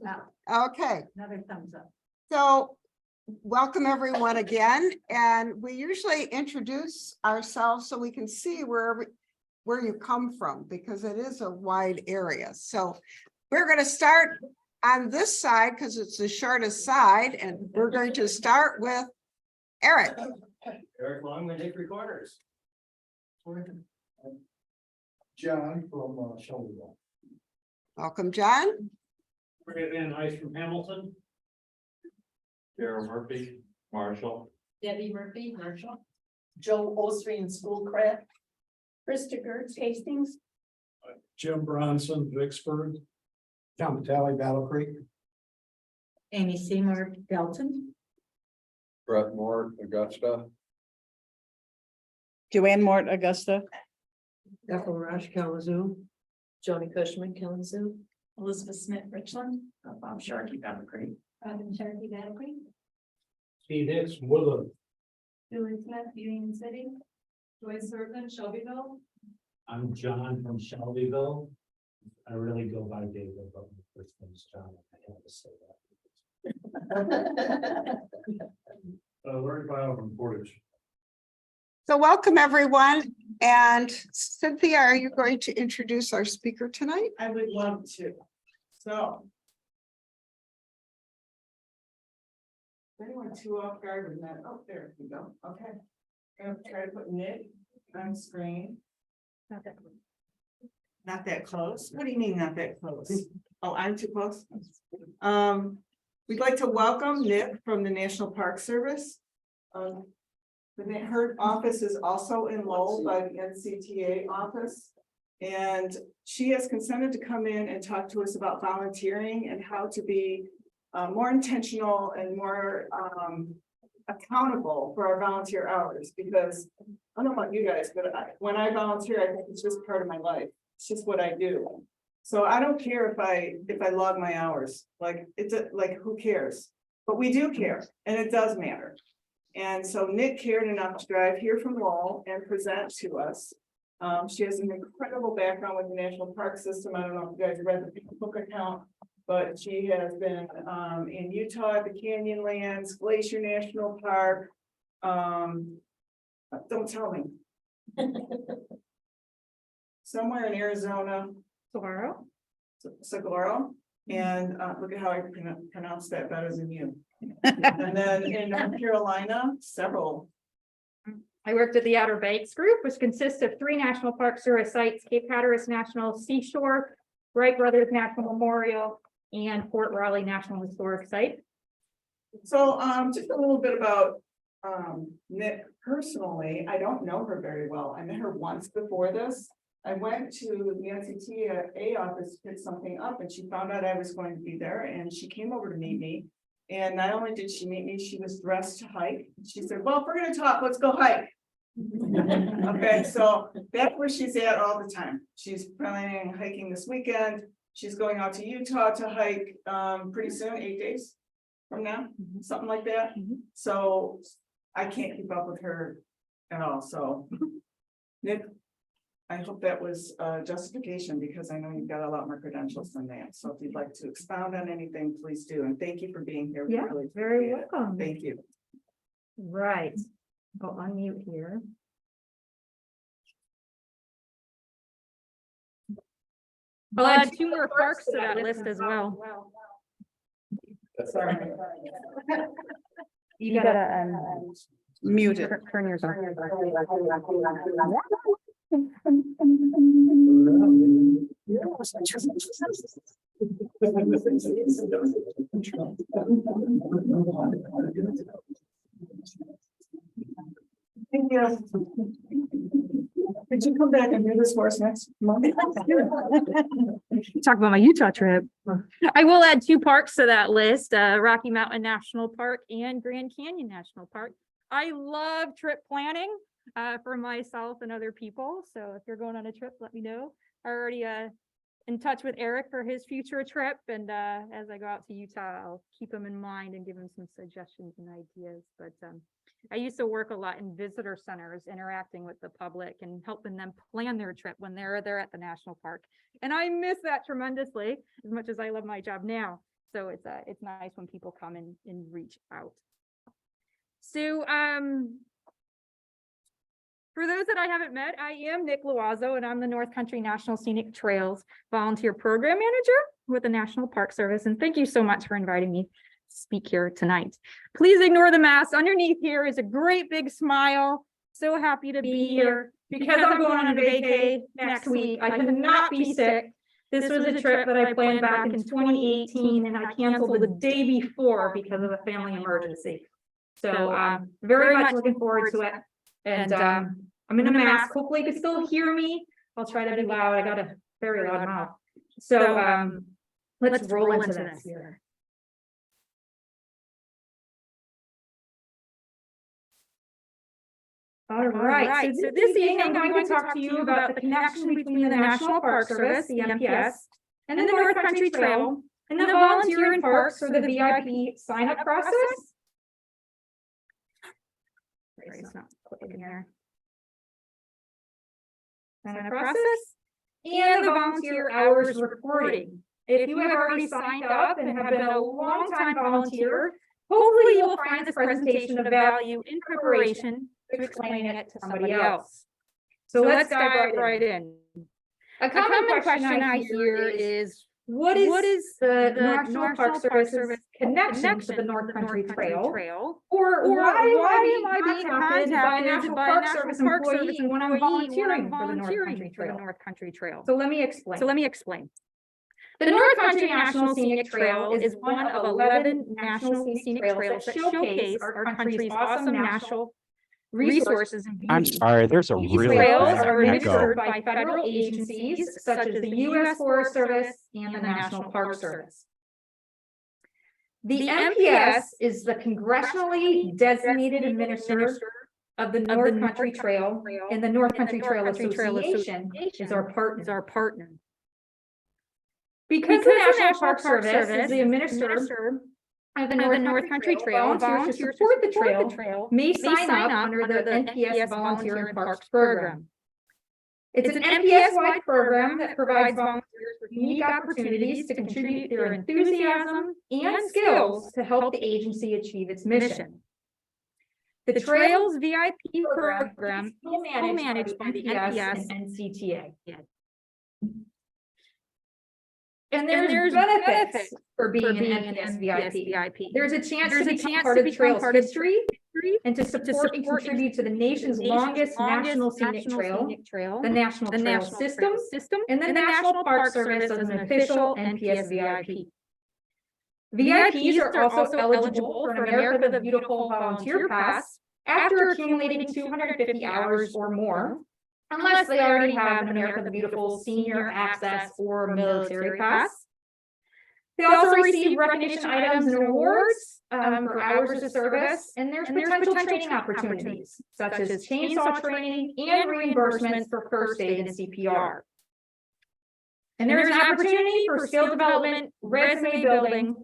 up. Okay, Another thumbs up. so welcome everyone again, and we usually introduce ourselves so we can see where you come from, because it is a wide area. So we're going to start on this side because it's the shortest side, and we're going to start with Eric. Eric Long, with Hickory Corners. John from Shelbyville. Welcome, John. Brett Van Ice from Hamilton. Darryl Murphy, Marshall. Debbie Murphy, Marshall. Joe Osteen, Schoolcraft. Krista Gertz, Hastings. Jim Bronson, Vicksburg. Tom Talley, Battle Creek. Amy Seymour, Delton. Brett Moore, Augusta. Joanne Mort, Augusta. Ethel Rush, Kalamazoo. Joni Cushman, Kalamazoo. Elizabeth Smith, Richland. Bob Sharkey, Battle Creek. Robin Sharkey, Battle Creek. Steve Hicks, Woodland. Julie Smith, Union City. Joyce Servant, Shelbyville. I'm John from Shelbyville. I really go by David, but my first name's John. I have to say that. Larry Bio from Portage. So welcome everyone. And Cynthia, are you going to introduce our speaker tonight? I would love to. So. Anyone too off guard with that? Oh, there we go. Okay. I'm gonna try to put Nick on screen. Not that one. Not that close? What do you mean not that close? Oh, I'm too close? We'd like to welcome Nick from the National Park Service. Her office is also enrolled by the NCTA office. And she has consented to come in and talk to us about volunteering and how to be more intentional and more accountable for our volunteer hours, because I don't know about you guys, but when I volunteer, I think it's just part of my life. It's just what I do. So I don't care if I log my hours, like like who cares? But we do care, and it does matter. And so Nick cared enough to drive here from Lowell and present to us. She has an incredible background with the National Park System. I don't know if you guys read the book account, but she has been in Utah at the Canyonlands, Glacier National Park. Don't tell me. Somewhere in Arizona. Saguaro. Saguaro. And look at how I pronounce that better than you. And then in North Carolina, several. I worked at the Outer Banks Group, which consists of 3 National Park Service sites: Cape Hatteras National Seashore, Wright Brothers National Memorial, and Fort Raleigh National Historic Site. So just a little bit about Nick personally. I don't know her very well. I met her once before this. I went to the NCT office to pick something up, and she found out I was going to be there, and she came over to meet me. And not only did she meet me, she was dressed to hike. She said, well, if we're gonna talk, let's go hike. Okay, so that's where she's at all the time. She's planning hiking this weekend. She's going out to Utah to hike pretty soon, 8 days from now, something like that. So I can't keep up with her at all. So Nick, I hope that was justification, because I know you've got a lot more credentials than that. So if you'd like to expound on anything, please do. And thank you for being here. We Yeah, really very appreciate it. welcome. Thank you. Right. I'll unmute here. I'll add 2 more parks to that list as well. Sorry. You gotta mute it. Turn yours off. Thank you. Did you come back and do this for us next month? Talk about my Utah trip. I will add 2 parks to that list, Rocky Mountain National Park and Grand Canyon National Park. I love trip planning for myself and other people. So if you're going on a trip, let me know. I already in touch with Eric for his future trip. And as I go out to Utah, I'll keep him in mind and give him some suggestions and ideas. But I used to work a lot in visitor centers, interacting with the public and helping them plan their trip when they're there at the national park. And I miss that tremendously, as much as I love my job now. So it's nice when people come and reach out. So, for those that I haven't met, I am Nick Loiseau, and I'm the North Country National Scenic Trails Volunteer Program Manager with the National Park Service. And thank you so much for inviting me to speak here tonight. Please ignore the mask. Underneath here is a great big smile. So happy to be here because I'm going on a vacay next week. I could not be sick. This was a trip that I planned back in 2018 and I canceled the day before because of a family emergency. So I'm very much looking forward to it. And I'm in a mask. Hopefully you can still hear me. I'll try to be loud. I got a very loud mouth. So let's roll into this here. All right, so this evening I'm going to talk to you about the connection between the National Park Service, the NPS, and the North Country Trail, and the Volunteer-In-Parks, or the VIP sign-up process. It's not clicking here. Sign-up process, and the volunteer hours reporting. If you have already signed up and have been a long-time volunteer, hopefully you will find this presentation of value in preparation to explaining it to somebody else. So let's dive right in. A common question I hear is, what is the National Park Service's connection to the North Country Trail? Or why am I being contacted by a National Park Service employee when I'm volunteering for the North Country Trail? So let me explain. The North Country National Scenic Trail is one of 11 national scenic trails that showcase our country's awesome natural resources and beauty. I'm sorry, there's a These really trails bad are echo. administered by federal agencies such as the U.S. Forest Service and the National Park Service. The NPS is the congressionally designated administrator of the North Country Trail, and the North Country Trail Association is our partner. Because the National Park Service is the administrator of the North Country Trail, volunteers who support the trail may sign up under the NPS Volunteer-In-Parks program. It's an NPS-wide program that provides volunteers with unique opportunities to contribute their enthusiasm and skills to help the agency achieve its mission. The Trails VIP program is co-managed by the NPS and NCTA. And there's benefits for being an NPS VIP. There's a chance to become part of the trail's history and to support and contribute to the nation's longest national scenic trail, the National Trail System, and the National Park Service as an official NPS VIP. VIPs are also eligible for an America the Beautiful Volunteer Pass after accumulating 250 hours or more, unless they already have an America the Beautiful Senior Access or Military Pass. They also receive recognition items and awards for hours of service, and there's potential training opportunities, such as chainsaw training and reimbursements for first aid and CPR. And there's an opportunity for skill development, resume building,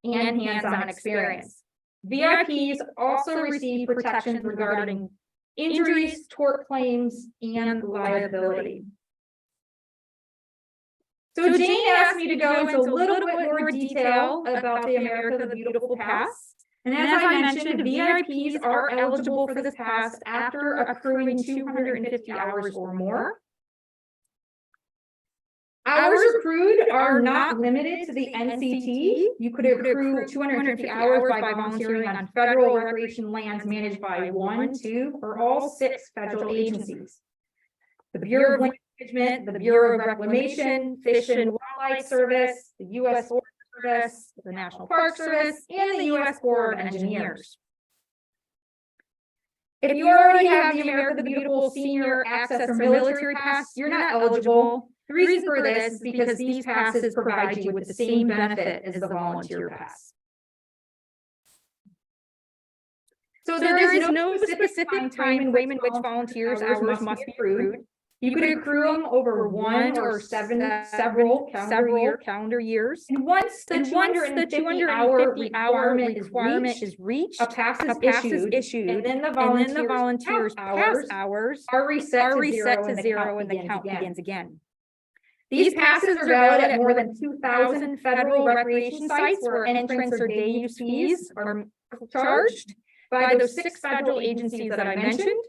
and hands-on experience. VIPs also receive protections regarding injuries, tort claims, and liability. So Jane asked me to go into a little bit more detail about the America the Beautiful Pass. And as I mentioned, VIPs are eligible for this pass after accruing 250 hours or more. Hours accrued are not limited to the NCT. You could accrue 250 hours by volunteering on federal recreation lands managed by 1, 2, or all 6 federal agencies. The Bureau of Land Management, the Bureau of Reclamation, Fish and Wildlife Service, the U.S. Forest Service, the National Park Service, and the U.S. Corps of Engineers. If you already have the America the Beautiful Senior Access or Military Pass, you're not eligible. The reason for this is because these passes provide you with the same benefit as the Volunteer Pass. So there is no specific time in which volunteers' hours must be accrued. You could accrue them over 1 or several calendar years. And once the 250-hour requirement is reached, a pass is issued, and then the volunteers' pass hours are reset to zero and the count begins again. These passes are valid at more than 2,000 federal recreation sites where entrance or day use fees are charged by those 6 federal agencies that I mentioned.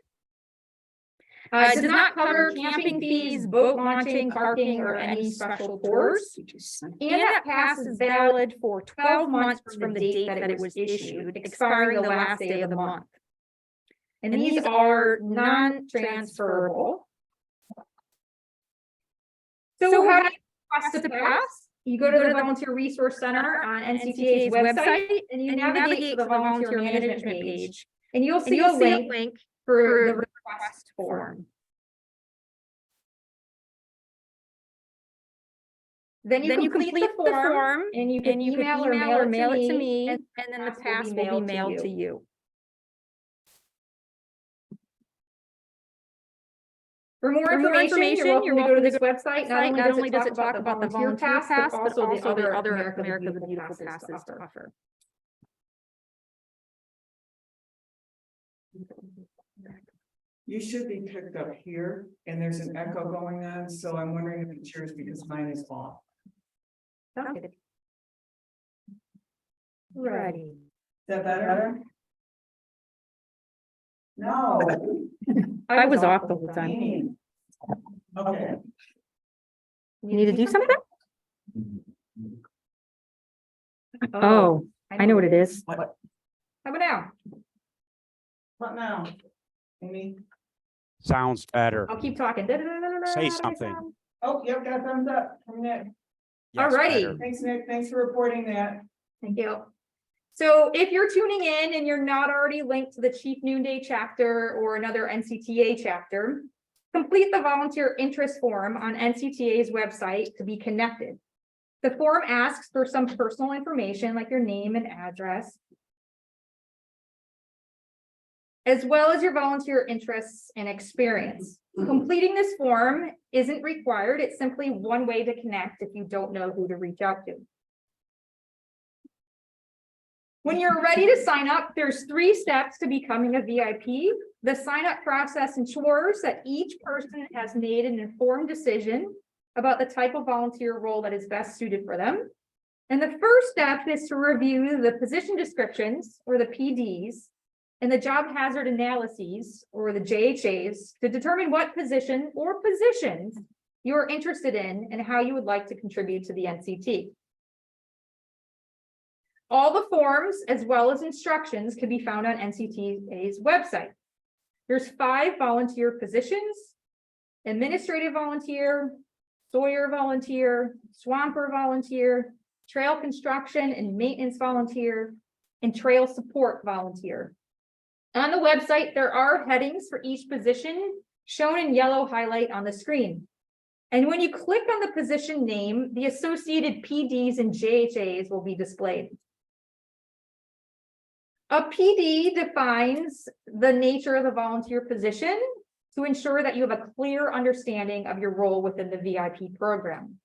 It does not cover camping fees, boat launching, parking, or any special tours. And that pass is valid for 12 months from the date that it was issued, expiring the last day of the month. And these are non-transferable. So how do you request a pass? You go to the Volunteer Resource Center on NCTA's website and you navigate to the Volunteer Management page. And you'll see a link for the request form. Then you complete the form and you can email or mail it to me and then the pass will be mailed to you. For more information, you're welcome to go to this website. Not only does it talk about the volunteer pass, but also the other America the Beautiful passes to offer. You should be picked up here and there's an echo going on, so I'm wondering if it's yours because mine is off. Ready. Is that better? No. I was off the whole time. Okay. You need to do something? Oh, I know what it is. What? How about now? What now? Amy? Sounds better. I'll keep talking. Say something. Oh, yep, got thumbs up from Nick. Yes, Alrighty. better. Thanks, Nick. Thanks for reporting that. Thank you. So if you're tuning in and you're not already linked to the Chief Noonday chapter or another NCTA chapter, complete the volunteer interest form on NCTA's website to be connected. The form asks for some personal information like your name and address, as well as your volunteer interests and experience. Completing this form isn't required. It's simply one way to connect if you don't know who to reach out to. When you're ready to sign up, there's 3 steps to becoming a VIP. The sign up process ensures that each person has made an informed decision about the type of volunteer role that is best suited for them. And the first step is to review the position descriptions, or the PDs, and the job hazard analyses, or the JHAs, to determine what position or positions you're interested in and how you would like to contribute to the NCT. All the forms, as well as instructions, can be found on NCTA's website. There's 5 volunteer positions: administrative volunteer, Sawyer volunteer, swamper volunteer, trail construction and maintenance volunteer, and trail support volunteer. On the website, there are headings for each position shown in yellow highlight on the screen. And when you click on the position name, the associated PDs and JHAs will be displayed. A PD defines the nature of the volunteer position to ensure that you have a clear understanding of your role within the VIP program.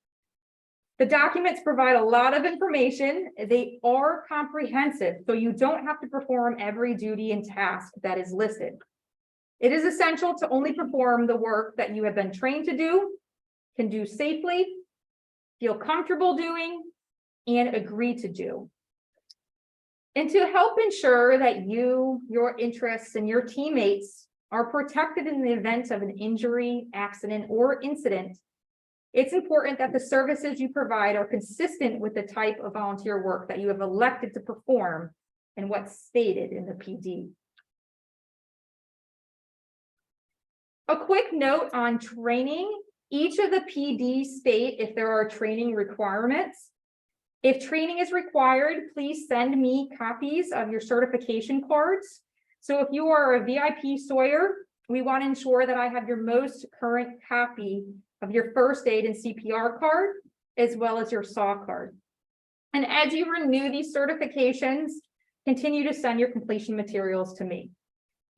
The documents provide a lot of information. They are comprehensive, so you don't have to perform every duty and task that is listed. It is essential to only perform the work that you have been trained to do, can do safely, feel comfortable doing, and agree to do. And to help ensure that you, your interests, and your teammates are protected in the event of an injury, accident, or incident, it's important that the services you provide are consistent with the type of volunteer work that you have elected to perform and what's stated in the PD. A quick note on training. Each of the PDs state if there are training requirements. If training is required, please send me copies of your certification cards. So if you are a VIP Sawyer, we want to ensure that I have your most current copy of your first aid and CPR card, as well as your SAW card. And as you renew these certifications, continue to send your completion materials to me.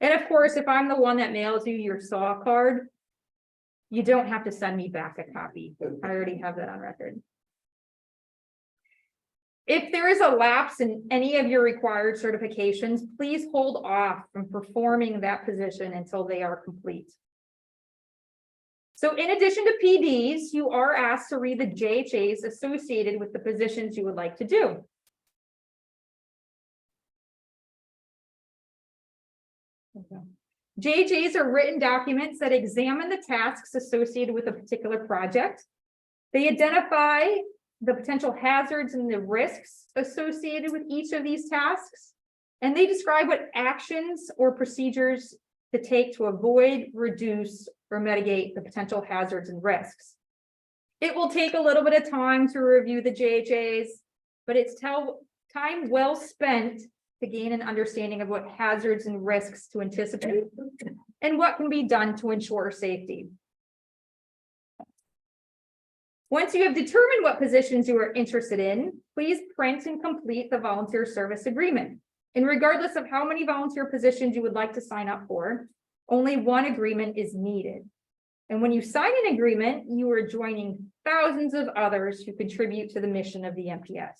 And of course, if I'm the one that mails you your SAW card, you don't have to send me back a copy. I already have that on record. If there is a lapse in any of your required certifications, please hold off from performing that position until they are complete. So in addition to PDs, you are asked to read the JHAs associated with the positions you would like to do. JHAs are written documents that examine the tasks associated with a particular project. They identify the potential hazards and the risks associated with each of these tasks. And they describe what actions or procedures to take to avoid, reduce, or mitigate the potential hazards and risks. It will take a little bit of time to review the JHAs, but it's time well spent to gain an understanding of what hazards and risks to anticipate and what can be done to ensure safety. Once you have determined what positions you are interested in, please print and complete the volunteer service agreement. And regardless of how many volunteer positions you would like to sign up for, only one agreement is needed. And when you sign an agreement, you are joining thousands of others who contribute to the mission of the NPS.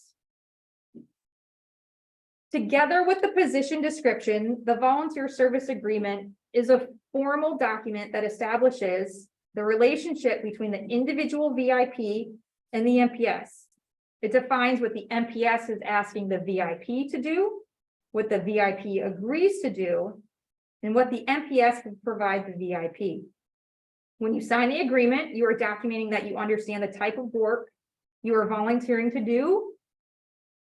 Together with the position description, the volunteer service agreement is a formal document that establishes the relationship between the individual VIP and the NPS. It defines what the NPS is asking the VIP to do, what the VIP agrees to do, and what the NPS can provide the VIP. When you sign the agreement, you are documenting that you understand the type of work you are volunteering to do,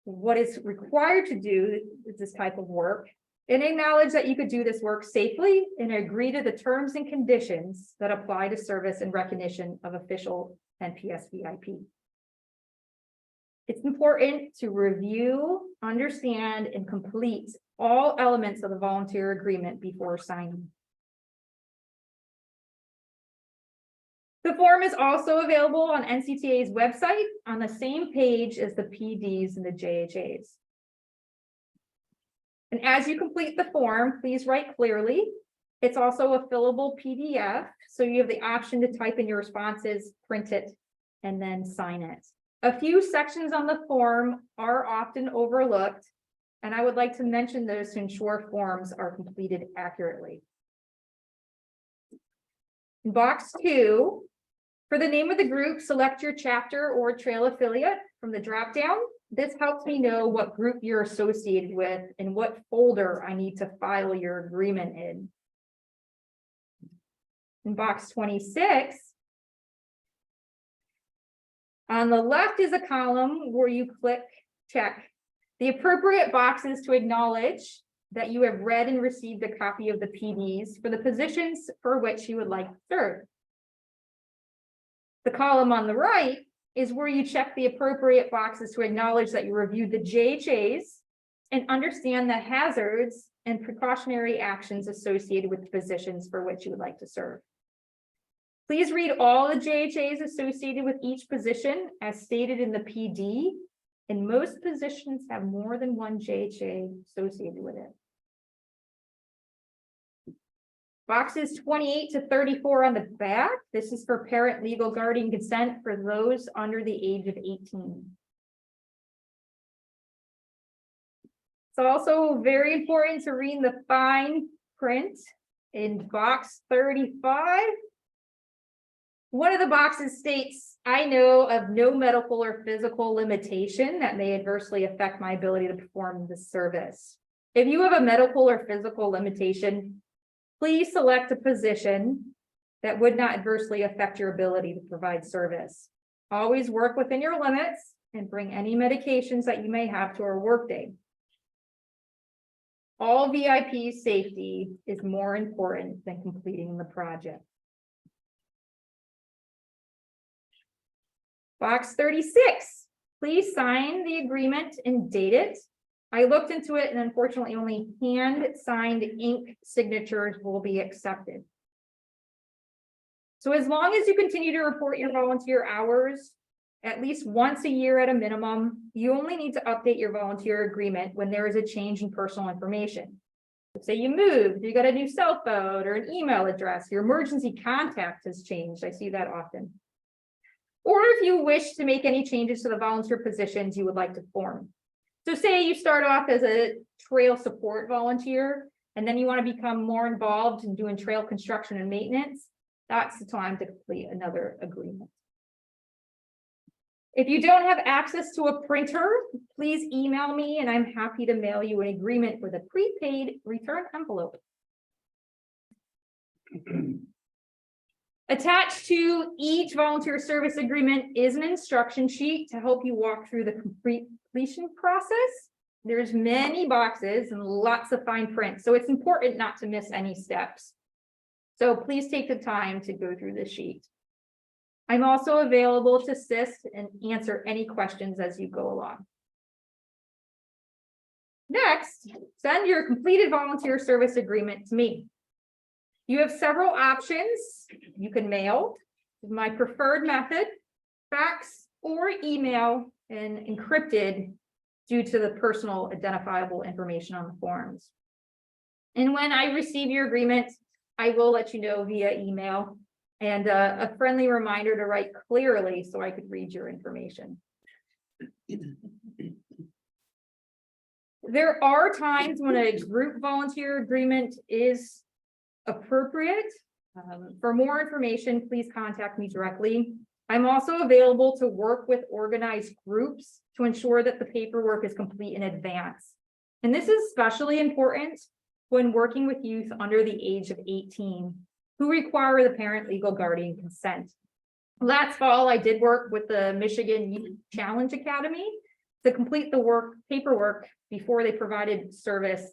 what is required to do this type of work, and acknowledge that you could do this work safely and agree to the terms and conditions that apply to service and recognition of official NPS VIP. It's important to review, understand, and complete all elements of the volunteer agreement before signing. The form is also available on NCTA's website on the same page as the PDs and the JHAs. And as you complete the form, please write clearly. It's also a fillable PDF, so you have the option to type in your responses, print it, and then sign it. A few sections on the form are often overlooked, and I would like to mention those to ensure forms are completed accurately. In box 2, for the name of the group, select your chapter or trail affiliate from the dropdown. This helps me know what group you're associated with and what folder I need to file your agreement in. In box 26, on the left is a column where you check the appropriate boxes to acknowledge that you have read and received a copy of the PDs for the positions for which you would like to serve. The column on the right is where you check the appropriate boxes to acknowledge that you reviewed the JHAs and understand the hazards and precautionary actions associated with the positions for which you would like to serve. Please read all the JHAs associated with each position as stated in the PD, and most positions have more than one JHA associated with it. Boxes 28 to 34 on the back. This is for parent legal guardian consent for those under the age of 18. It's also very important to read the fine print in box 35. One of the boxes states, I know of no medical or physical limitation that may adversely affect my ability to perform this service. If you have a medical or physical limitation, please select a position that would not adversely affect your ability to provide service. Always work within your limits and bring any medications that you may have to our workday. All VIP safety is more important than completing the project. Box 36, please sign the agreement and date it. I looked into it and unfortunately only hand-signed ink signatures will be accepted. So as long as you continue to report your volunteer hours at least once a year at a minimum, you only need to update your volunteer agreement when there is a change in personal information. Say you moved, you got a new cell phone or an email address, your emergency contact has changed. I see that often. Or if you wish to make any changes to the volunteer positions you would like to form. So say you start off as a trail support volunteer, and then you want to become more involved in doing trail construction and maintenance. that's the time to complete another agreement. If you don't have access to a printer, please email me and I'm happy to mail you an agreement with a prepaid return envelope. Attached to each volunteer service agreement is an instruction sheet to help you walk through the completion process. There's many boxes and lots of fine print, so it's important not to miss any steps. So please take the time to go through this sheet. I'm also available to assist and answer any questions as you go along. Next, send your completed volunteer service agreement to me. You have several options. You can mail, my preferred method, fax or email, and encrypted due to the personal identifiable information on the forms. And when I receive your agreement, I will let you know via email and a friendly reminder to write clearly so I could read your information. There are times when a group volunteer agreement is appropriate. For more information, please contact me directly. I'm also available to work with organized groups to ensure that the paperwork is complete in advance. And this is especially important when working with youth under the age of 18 who require the parent legal guardian consent. Last fall, I did work with the Michigan Youth Challenge Academy to complete the paperwork before they provided service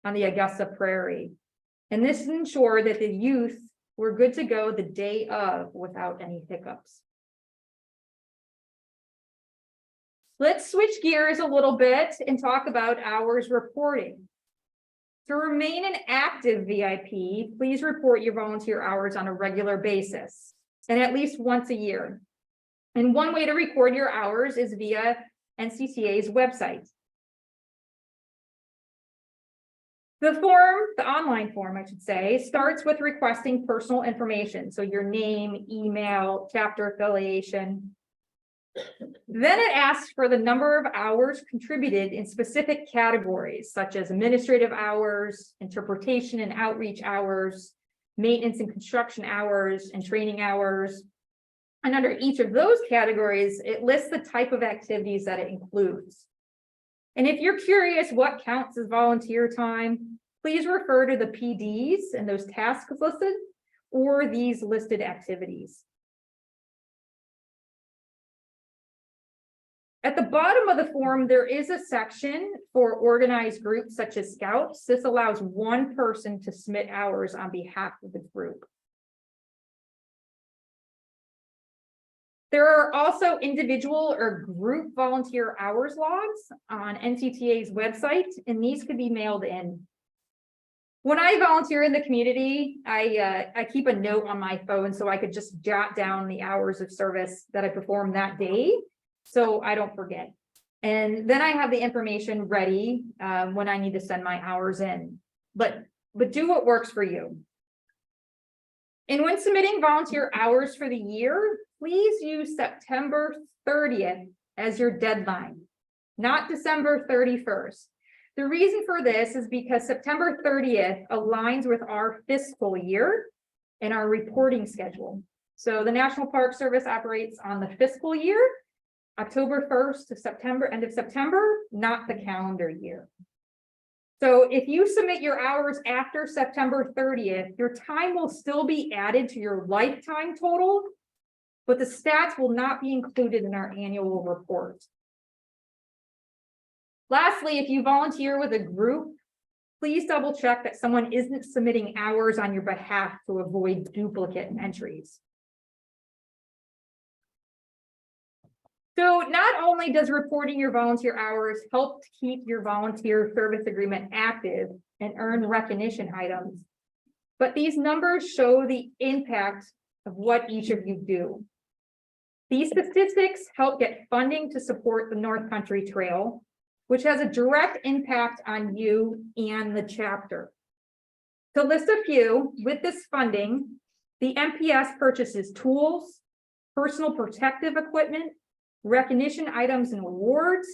on the Augusta Prairie. And this ensured that the youth were good to go the day of without any hiccups. Let's switch gears a little bit and talk about hours reporting. To remain an active VIP, please report your volunteer hours on a regular basis and at least once a year. And one way to record your hours is via NCTA's website. The form, the online form, I should say, starts with requesting personal information. So your name, email, chapter affiliation. Then it asks for the number of hours contributed in specific categories, such as administrative hours, interpretation and outreach hours, maintenance and construction hours, and training hours. And under each of those categories, it lists the type of activities that it includes. And if you're curious what counts as volunteer time, please refer to the PDs and those tasks listed or these listed activities. At the bottom of the form, there is a section for organized groups such as Scouts. This allows one person to submit hours on behalf of the group. There are also individual or group volunteer hours logs on NCTA's website, and these could be mailed in. When I volunteer in the community, I keep a note on my phone so I could just jot down the hours of service that I performed that day, so I don't forget. And then I have the information ready when I need to send my hours in. But do what works for you. And when submitting volunteer hours for the year, please use September 30th as your deadline, not December 31st. The reason for this is because September 30th aligns with our fiscal year and our reporting schedule. So the National Park Service operates on the fiscal year, October 1st to September, end of September, not the calendar year. So if you submit your hours after September 30th, your time will still be added to your lifetime total, but the stats will not be included in our annual report. Lastly, if you volunteer with a group, please double check that someone isn't submitting hours on your behalf to avoid duplicate entries. So not only does reporting your volunteer hours help to keep your volunteer service agreement active and earn recognition items, but these numbers show the impact of what each of you do. These statistics help get funding to support the North Country Trail, which has a direct impact on you and the chapter. To list a few, with this funding, the NPS purchases tools, personal protective equipment, recognition items and awards,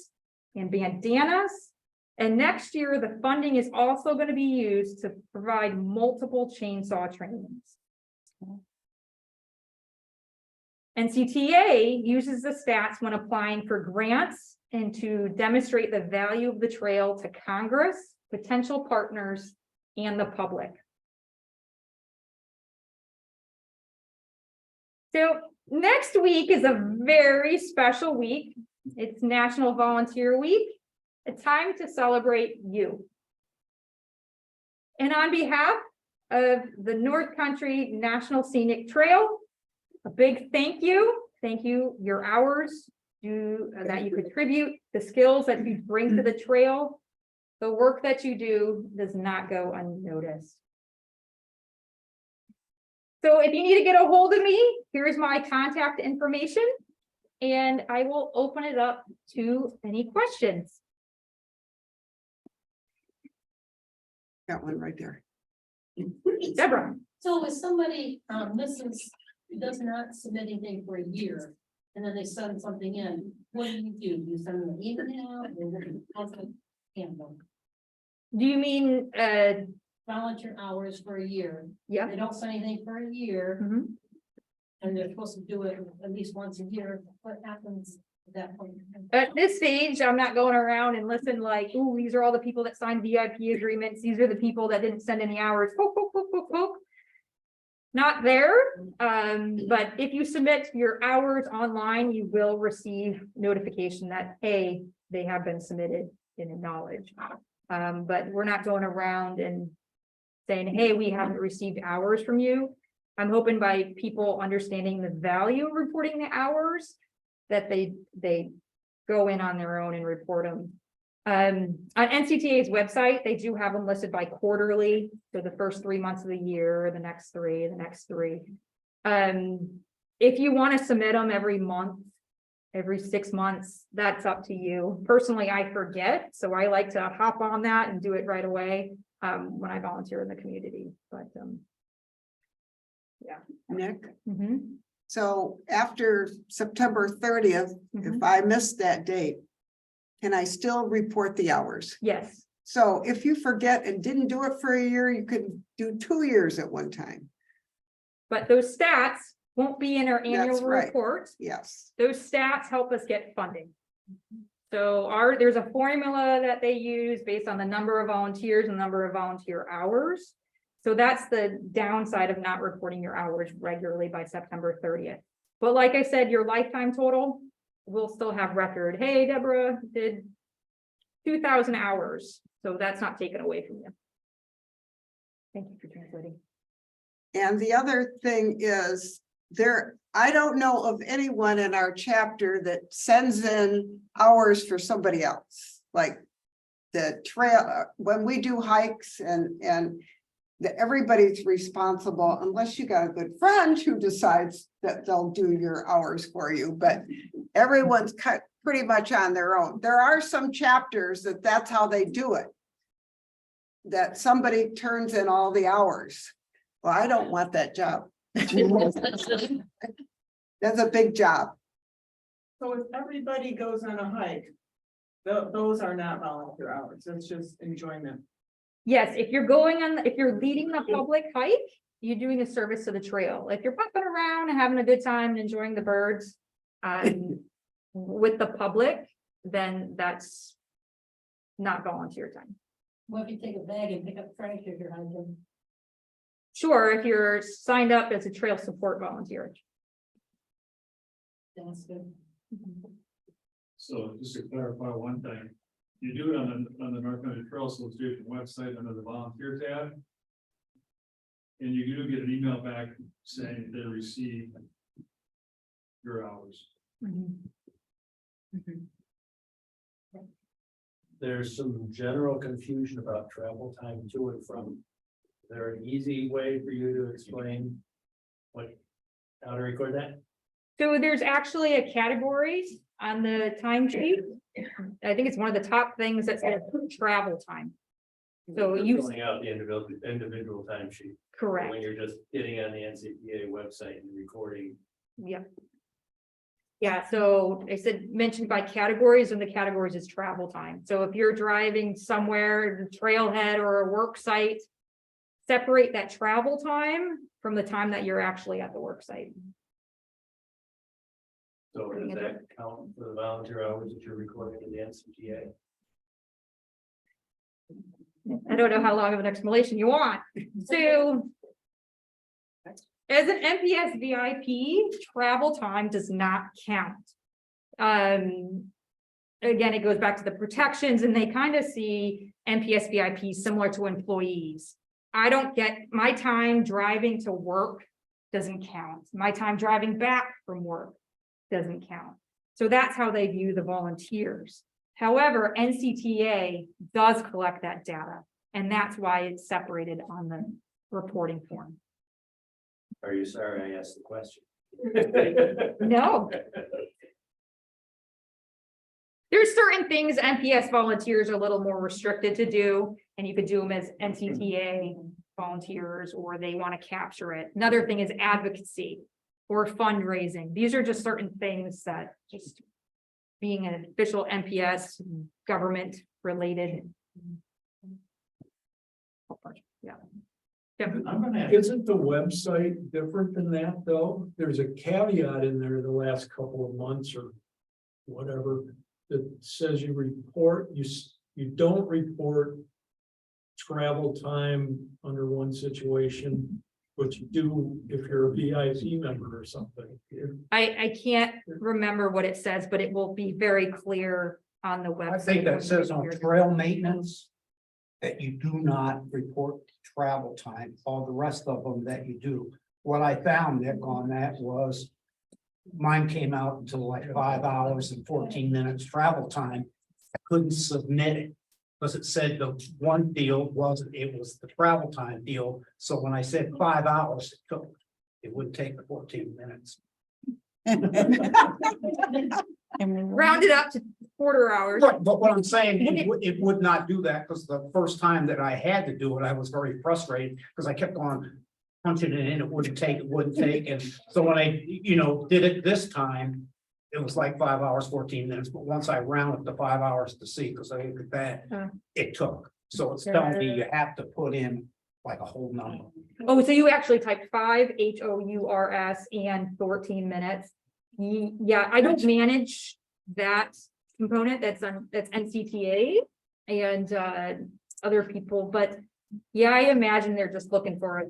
and bandanas. And next year, the funding is also going to be used to provide multiple chainsaw trainings. NCTA uses the stats when applying for grants and to demonstrate the value of the trail to Congress, potential partners, and the public. So next week is a very special week. It's National Volunteer Week, a time to celebrate you. And on behalf of the North Country National Scenic Trail, a big thank you. Thank you, your hours that you contribute, the skills that you bring to the trail. The work that you do does not go unnoticed. So if you need to get a hold of me, here's my contact information, and I will open it up to any questions. Got one right there. Deborah. So if somebody, does not submit anything for a year, and then they send something in, what do? You send them an email, or what do you, how's it handled? Do you mean, Volunteer hours for a year, yeah? they don't send anything for a year, Mhm. and they're supposed to do it at least once a year, what happens at that point? At this stage, I'm not going around and listen like, ooh, these are all the people that signed VIP agreements. These are the people that didn't send any hours. Poke, poke, poke, poke, poke. Not there. But if you submit your hours online, you will receive notification that, hey, they have been submitted in acknowledge. But we're not going around and saying, hey, we haven't received hours from you. I'm hoping by people understanding the value of reporting the hours, that they go in on their own and report them. On NCTA's website, they do have them listed by quarterly, so the first 3 months of the year, the next three. If you want to submit them every month, every 6 months, that's up to you. Personally, I forget, so I like to hop on that and do it right away when I volunteer in the community. But yeah. Nick, Mhm. so after September 30th, if I missed that date, can I still report the hours? Yes. So if you forget and didn't do it for a year, you could do 2 years at one time. But those stats won't be in our That's annual right. report. Yes. Those stats help us get funding. So there's a formula that they use based on the number of volunteers and number of volunteer hours. So that's the downside of not reporting your hours regularly by September 30th. But like I said, your lifetime total will still have record. Hey, Deborah did 2,000 hours. So that's not taken away from you. Thank you for translating. And the other thing is I don't know of anyone in our chapter that sends in hours for somebody else, like the trail, when we do hikes and everybody's responsible unless you got a good friend who decides that they'll do your hours for you, but everyone's pretty much on their own. There are some chapters that's how they do it, that somebody turns in all the hours. Well, I don't want that job. That's a big job. So if everybody goes on a hike, those are not volunteer hours, it's just enjoyment. Yes, if you're leading the public hike, you're doing a service to the trail. If you're popping around and having a good time and enjoying the birds with the public, then that's not volunteer time. What if you take a bag and pick up trash if you're hiking? Sure, if you're signed up as a trail support volunteer. That's good. So just to clarify one thing, you do it on the North Country Trail Association website under the volunteer tab. And you do get an email back saying they received your hours. There's some general confusion about travel time to and from. Is there an easy way for you to explain how to record that? So there's actually a category on the time sheet. I think it's one of the top things that says travel time. So you Filling out the individual timesheet. correct. When you're just getting on the NCTA website and recording. Yeah. Yeah, so I said mentioned by categories, and the categories is travel time. So if you're driving somewhere, the trailhead or a work site, separate that travel time from the time that you're actually at the work site. So does that count for the volunteer hours that you're recording in the NCTA? I don't know how long of an explanation you want. So as an NPS VIP, travel time does not count. Again, it goes back to the protections, and they kind of see NPS VIP similar to employees. I don't get my time driving to work doesn't count. My time driving back from work doesn't count. So that's how they view the volunteers. However, NCTA does collect that data, and that's why it's separated on the reporting form. Are you sorry I asked the question? No. There's certain things NPS volunteers are a little more restricted to do, and you could do them as NCTA volunteers, or they want to capture it. Another thing is advocacy or fundraising. These are just certain things that just being an official NPS government related. Yeah. I'm gonna ask. Isn't the website different than that, though? There's a caveat in there the last couple of months or whatever that says you report, you don't report travel time under one situation, but you do if you're a VIP member or something. I can't remember what it says, but it will be very clear on the website. I think that says on trail maintenance that you do not report travel time, all the rest of them that you do. What I found, Nick, on that was mine came out until like 5 hours and 14 minutes travel time. I couldn't submit it because it said the one field wasn't, it was the travel time field. So when I said 5 hours, it wouldn't take the 14 minutes. Round it up to quarter hours. Right, but what I'm saying, it would not do that because the first time that I had to do it, I was very frustrated because I kept on punching it in, it wouldn't take. And so when I, did it this time, it was like 5 hours, 14 minutes. But once I rounded to 5 hours to see, because I looked at that, it took. So it's telling me you have to put in like a whole number. Oh, so you actually typed 5 HOURS and 14 minutes. Yeah, I don't manage that component. That's NCTA and other people, but yeah, I imagine they're just looking for a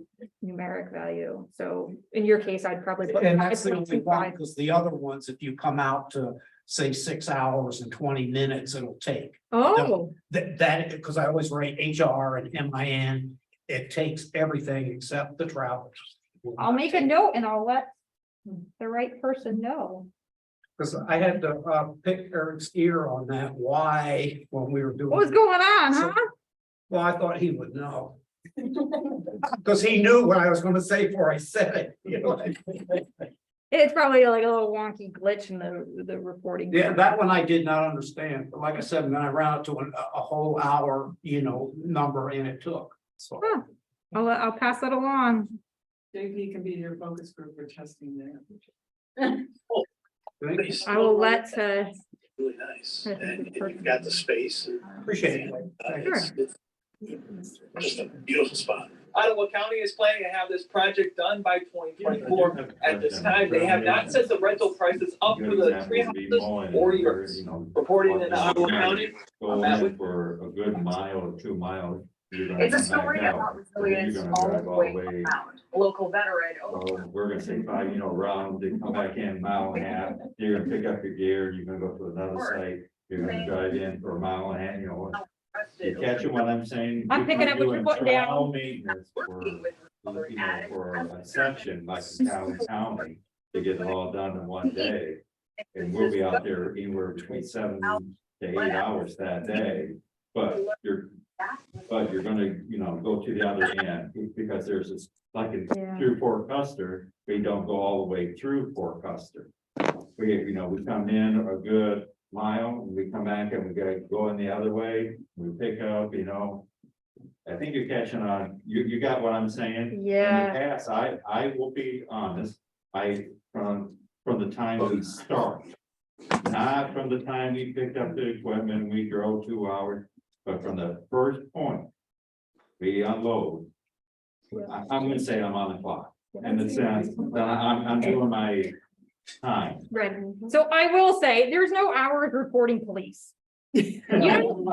numeric value. So in your case, I'd probably put And that's the only one, 5.25. because the other ones, if you come out to say 6 hours and 20 minutes, it'll take. Oh, That, because I always write HR and MIN, it takes everything except the travel. I'll make a note and I'll let the right person know. Because I had to pick Eric's ear on that, why, when we were doing. What was going on, huh? Well, I thought he would know. Because he knew what I was gonna say before I said it. It's probably like a little wonky glitch in the reporting. Yeah, that one I did not understand, but like I said, then I rounded to a whole hour, number, and it took, so. Huh. I'll pass that along. JP can be your focus group for testing there. I will let, Really nice, I think and it's you've got the space. Appreciate it. It's just a beautiful spot. Ottawa County is planning to have this project done by 2024. At this time, they have not set the rental prices up for the 3 houses or yours. Reporting in Ottawa County, Go Matt, in for a good mile or 2 miles. It's a story about resilience all the way around. Local veteran. So we're gonna say 5, round, they come back in a mile and a half, you're gonna pick up your gear, you're gonna go to another site, you're gonna drive in for a mile and a half, you catching what I'm saying? I'm picking up what you're putting down. Travel maintenance for a section like the county, to get it all done in one day. And we'll be out there anywhere between 7 to 8 hours that day, but you're gonna, go to the other end, because there's this, like through Port Custer, we don't go all the way through Port Custer. We come in a good mile, and we come back and we gotta go in the other way, we pick up, I think you're catching on, you got what I'm saying? Yeah. In the past, I will be honest, from the time we start, not from the time we picked up the equipment, we drove 2 hours, but from the first point we unload, I'm gonna say I'm on the clock. In the sense that I'm doing my time. Right, so I will say, there's no hours reporting police. You know,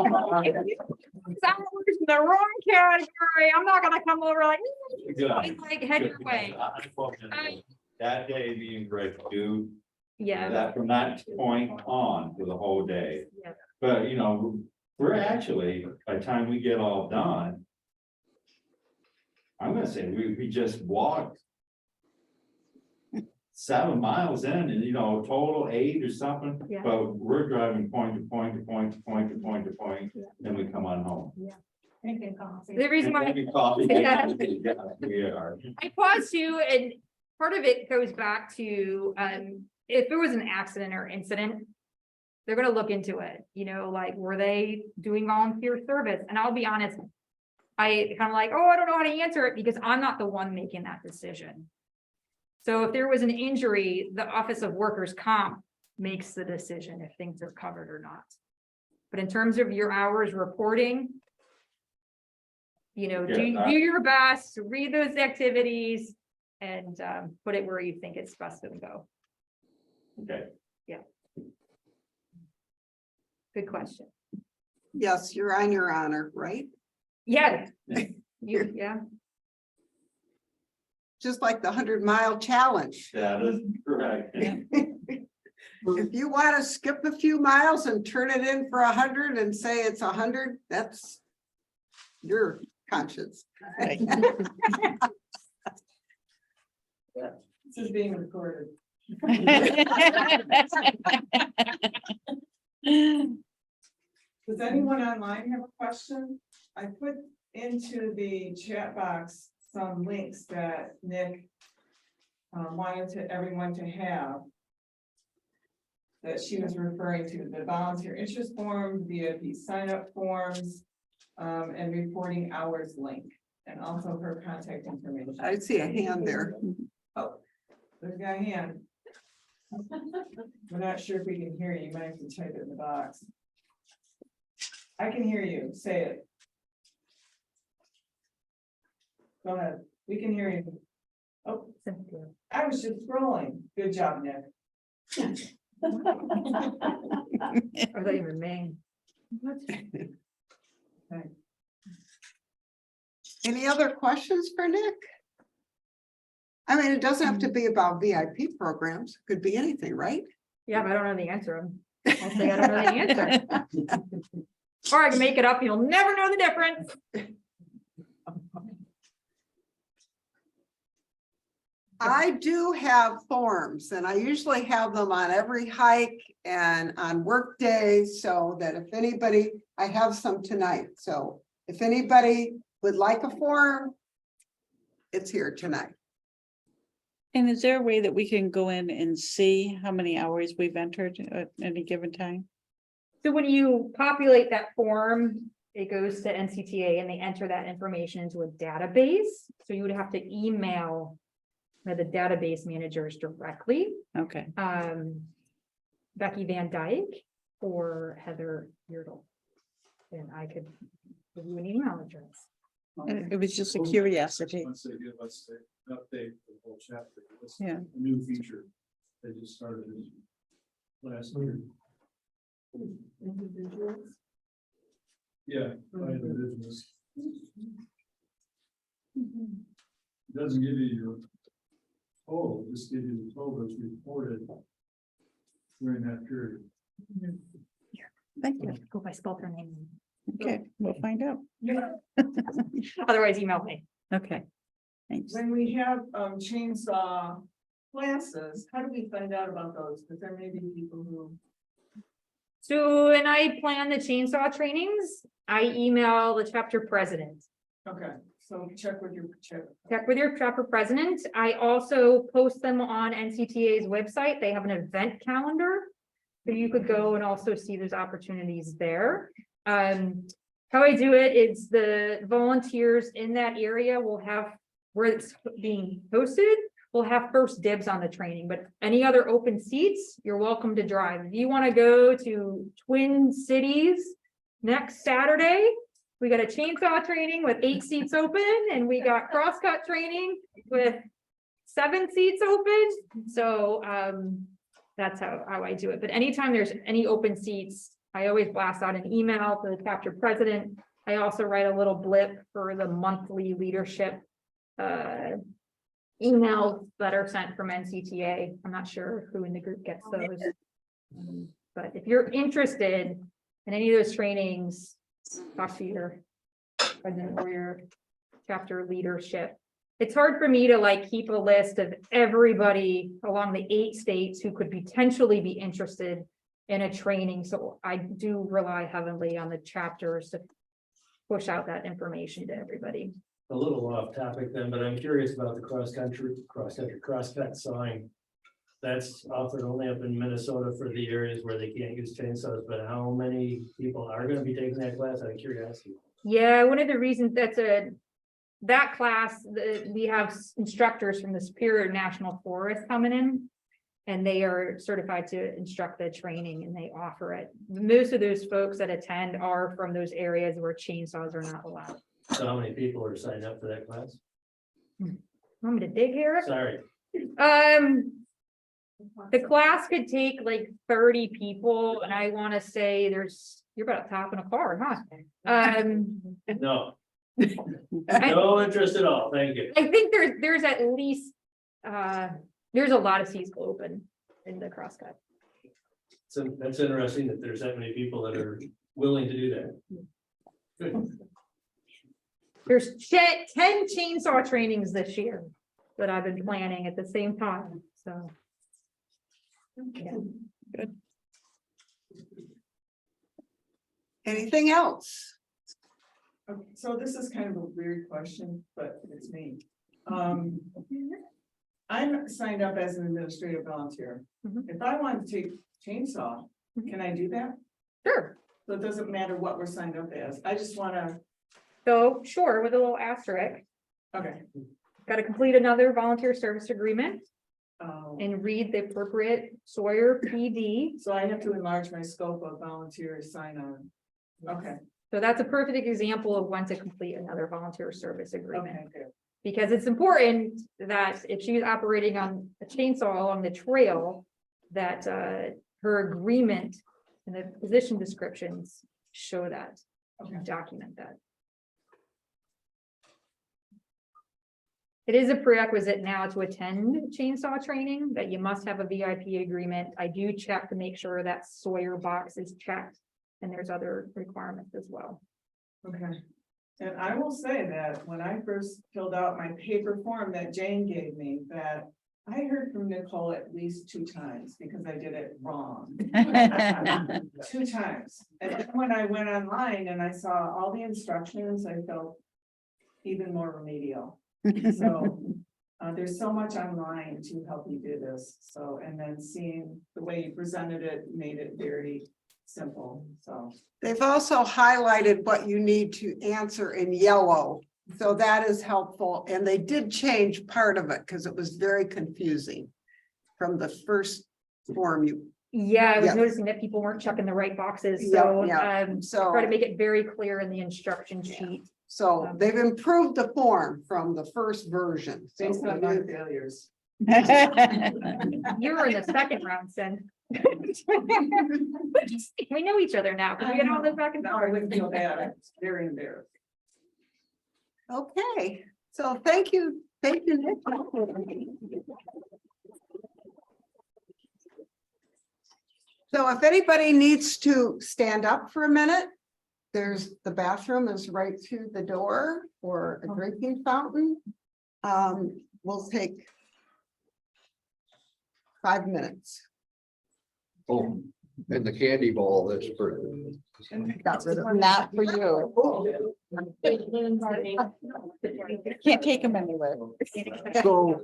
if you put hours in the wrong category, I'm not gonna come over like, like head your way. Unfortunately, that day being great, do Yeah, that from that point on for the whole day. Yeah. But, you know, we're actually, by the time we get all done, I'm gonna say, we just walked 7 miles in and, you know, total 8 or something, Yeah. but we're driving point to point to point to point to point to point, Yeah. then we come on home. the reason why. Maybe coffee. Yeah. Yeah, we are. I pause too, and part of it goes back to, if there was an accident or incident, they're gonna look into it, you know, like, were they doing volunteer service? And I'll be honest, I kind of like, oh, I don't know how to answer it because I'm not the one making that decision. So if there was an injury, the Office of Workers' Comp makes the decision if things are covered or not. But in terms of your hours reporting, you know, do your best, read those activities and put it where you think it's best to go. Okay. Yeah. Good question. Yes, you're on your honor, right? Yeah. Yeah. Just like the 100-mile challenge. That is correct. If you want to skip a few miles and turn it in for 100 and say it's 100, that's your conscience. This is being recorded. Does anyone online have a question? I put into the chat box some links that Nick wanted everyone to have. That she was referring to, the volunteer interest form, VIP sign up forms, and reporting hours link, and also her contact information. I see a hand there. Oh, there's got a hand. We're not sure if we can hear you. You might have to type it in the box. I can hear you. Say it. Go ahead. We can hear you. Oh, I was just scrolling. Good job, Nick. I thought you were Maine. Okay. Any other questions for Nick? I mean, it doesn't have to be about VIP programs. It could be anything, right? Yeah, but I don't know the answer. I'll say I don't know the answer. Or I can make it up. You'll never know the difference. I do have forms and I usually have them on every hike and on work days so that if anybody, I have some tonight. So if anybody would like a form, it's here tonight. And is there a way that we can go in and see how many hours we've entered at any given time? So when you populate that form, it goes to NCTA and they enter that information into a database. So you would have to email the database managers directly. Okay. Becky Van Dyke or Heather Yerdle. And I could give you an email address. And it was just a curiosity. Once they give us an update for the whole chapter, it's Yeah. a new feature. They just started this last year. Individuals. Yeah, by individuals. Doesn't give you your total, just give you the total that's reported during that period. Thank you. Go by spell her name. Okay, we'll find out. Otherwise, email me. Okay. Thanks. When we have chainsaw classes, how do we find out about those? Because there may be people who. So when I plan the chainsaw trainings, I email the chapter president. Okay, so check with your Check with your chapter president. I also post them on NCTA's website. They have an event calendar. So you could go and also see those opportunities there. How I do it is the volunteers in that area will have, where it's being hosted, will have first dibs on the training, but any other open seats, you're welcome to drive. If you want to go to Twin Cities next Saturday, we got a chainsaw training with 8 seats open, and we got crosscut training with 7 seats open, so, that's how I do it, but anytime there's any open seats, I always blast out an email to the chapter president. I also write a little blip for the monthly leadership, emails that are sent from NCTA. I'm not sure who in the group gets those. But if you're interested in any of those trainings, talk to your president or your chapter leadership. It's hard for me to like keep a list of everybody along the 8 states who could potentially be interested in a training. So I do rely heavily on the chapters to push out that information to everybody. A little off topic then, but I'm curious about the cross-cut sawing. That's offered only up in Minnesota for the areas where they can't use chainsaws, but how many people are gonna be taking that class out of curiosity? Yeah, one of the reasons that class, we have instructors from the Superior National Forest coming in. And they are certified to instruct the training and they offer it. Most of those folks that attend are from those areas where chainsaws are not allowed. So how many people are signed up for that class? Want me to dig here? Sorry. The class could take like 30 people and I want to say you're about topping a car, huh? No. No interest at all, thank you. I think there's at least, there's a lot of seats open in the crosscut. So that's interesting that there's that many people that are willing to do that. Good. There's 10 chainsaw trainings this year that I've been planning at the same time, so. Yeah. Good. Anything else? Okay, so this is kind of a weird question, but it's me. I'm signed up as an administrative volunteer. Mhm. If I want to take chainsaw, can I do that? Sure. So it doesn't matter what we're signed up as. I just wanna, So sure, with a little asterisk, okay. got to complete another volunteer service agreement Um, and read the appropriate Sawyer PD. so I have to enlarge my scope of volunteer sign on. Okay, So that's a perfect example of when to complete another volunteer service agreement. okay, good. Because it's important that if she's operating on a chainsaw along the trail, that her agreement and the position descriptions show that, Okay. document that. It is a prerequisite now to attend chainsaw training that you must have a VIP agreement. I do check to make sure that Sawyer box is checked, and there's other requirements as well. Okay. And I will say that when I first filled out my paper form that Jane gave me, that I heard from Nicole at least 2 times because I did it wrong. 2 times. And then when I went online and I saw all the instructions, I felt even more remedial. So there's so much online to help you do this. So, and then seeing the way you presented it made it very simple, so. They've also highlighted what you need to answer in yellow. So that is helpful. And they did change part of it because it was very confusing from the first form you. Yeah, I was Yes. noticing that people weren't checking the right boxes, Yeah, so yeah. So- try to make it very clear in the instruction sheet. So they've improved the form from the first version. So Based on my failures. You were in the second round, Sen. We know each other now, because we get all this back and Now I forth. wouldn't feel bad. I'm very embarrassed. Okay, so thank you, Nick. So if anybody needs to stand up for a minute, the bathroom is right through the door or a drinking fountain. We'll take 5 minutes. Oh, and the candy ball that's for. Got rid of that for you. Can't take them anywhere. So.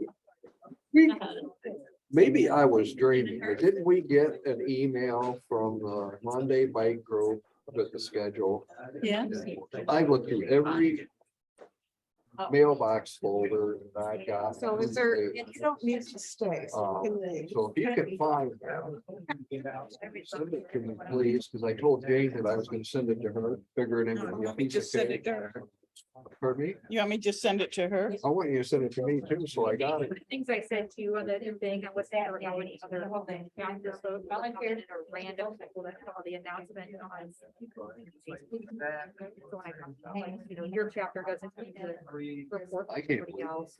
Maybe I was dreaming, but didn't we get an email from the Monday bike group with the schedule? Yeah. I looked through every mailbox folder that I got. So is there, you don't need to stay. So you can leave. So if you can find that, send it to me, please, because I told Jane that I was gonna send it to her, figure it in. Let me just send it to her. For me, You want me to just send it to her? I want you to send it to me too, so I got it. Things I said to you on the thing, I was there, or any other thing, just so volunteers or random people that saw the announcement on. So I come, like, you know, your chapter doesn't need to report to I can't somebody else.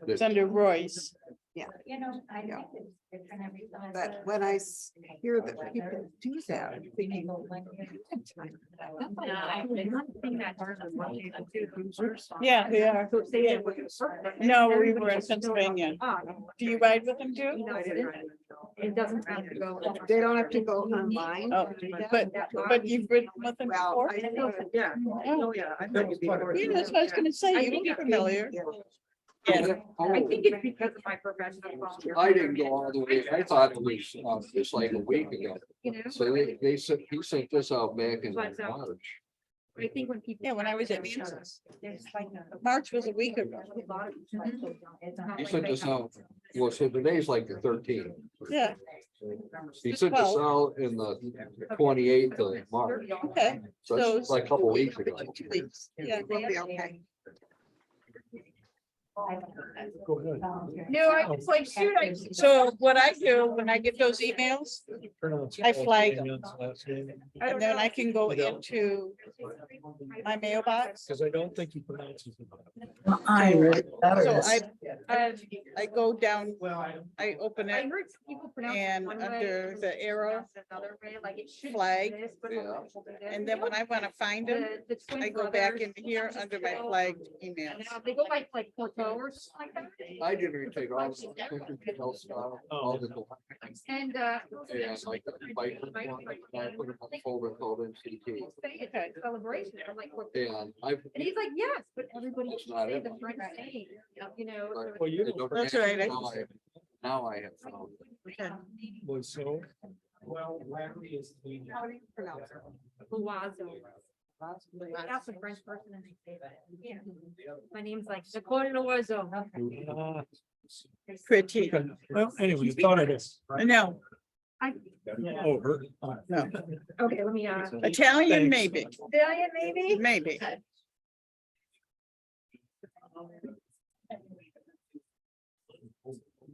It's under Royce. You know, I Yeah. think it's kind of every time. But when I hear that people do that, I'm thinking, Yeah, they are. So say it was. No, we were in Pennsylvania. Do you ride with them too? It doesn't have to go. they don't have to go online. Oh, but you've ridden with them Well, before? yeah. Oh, yeah. yeah, that's what I was gonna say. You look familiar. Yeah. I think it's because of my professional. volunteer I didn't go career. all the way. I thought it was just like a week ago. You know, So they sent, he sent this out back in But, March. I think when people. Yeah, when I was at Nancy's. There's like March was a week ago. He sent this out, well, so today's like the 13th. Yeah, He sent this out in the 28th of March. okay. So it's like a couple weeks ago. 2 weeks. Yeah, We'll be okay. Go ahead. No, I was like, shoot, So what I do when I get those emails, I flag them. And then I can go into my mailbox. Because I don't think he pronounces it. So I go down, I open I it heard people pronounce it and one way, under the arrow, another way, like it should. flag, Yeah. and then when I want to find them, The twin I go back brothers, into here under my flagged emails. They go like Porto or something like that. I generally take all the pictures, all the. And, And like the bike, I put them on a folder called NCT. it's a celebration, I'm like, what- And I've. and he's like, yes, but everybody. It's not say it. the French name, you know. But Well, you they don't- don't That's have- right. Now I have found. Okay. Loiseau. Well, Larry is the. How do you pronounce it? Loiseau. That's a French person and they say that. Yeah. My name's like Nicole Loiseau. Pretty. Well, anyway, you thought it is. No, Oh, her. no. Okay, let me, Italian, Thanks. maybe, Italian maybe? maybe.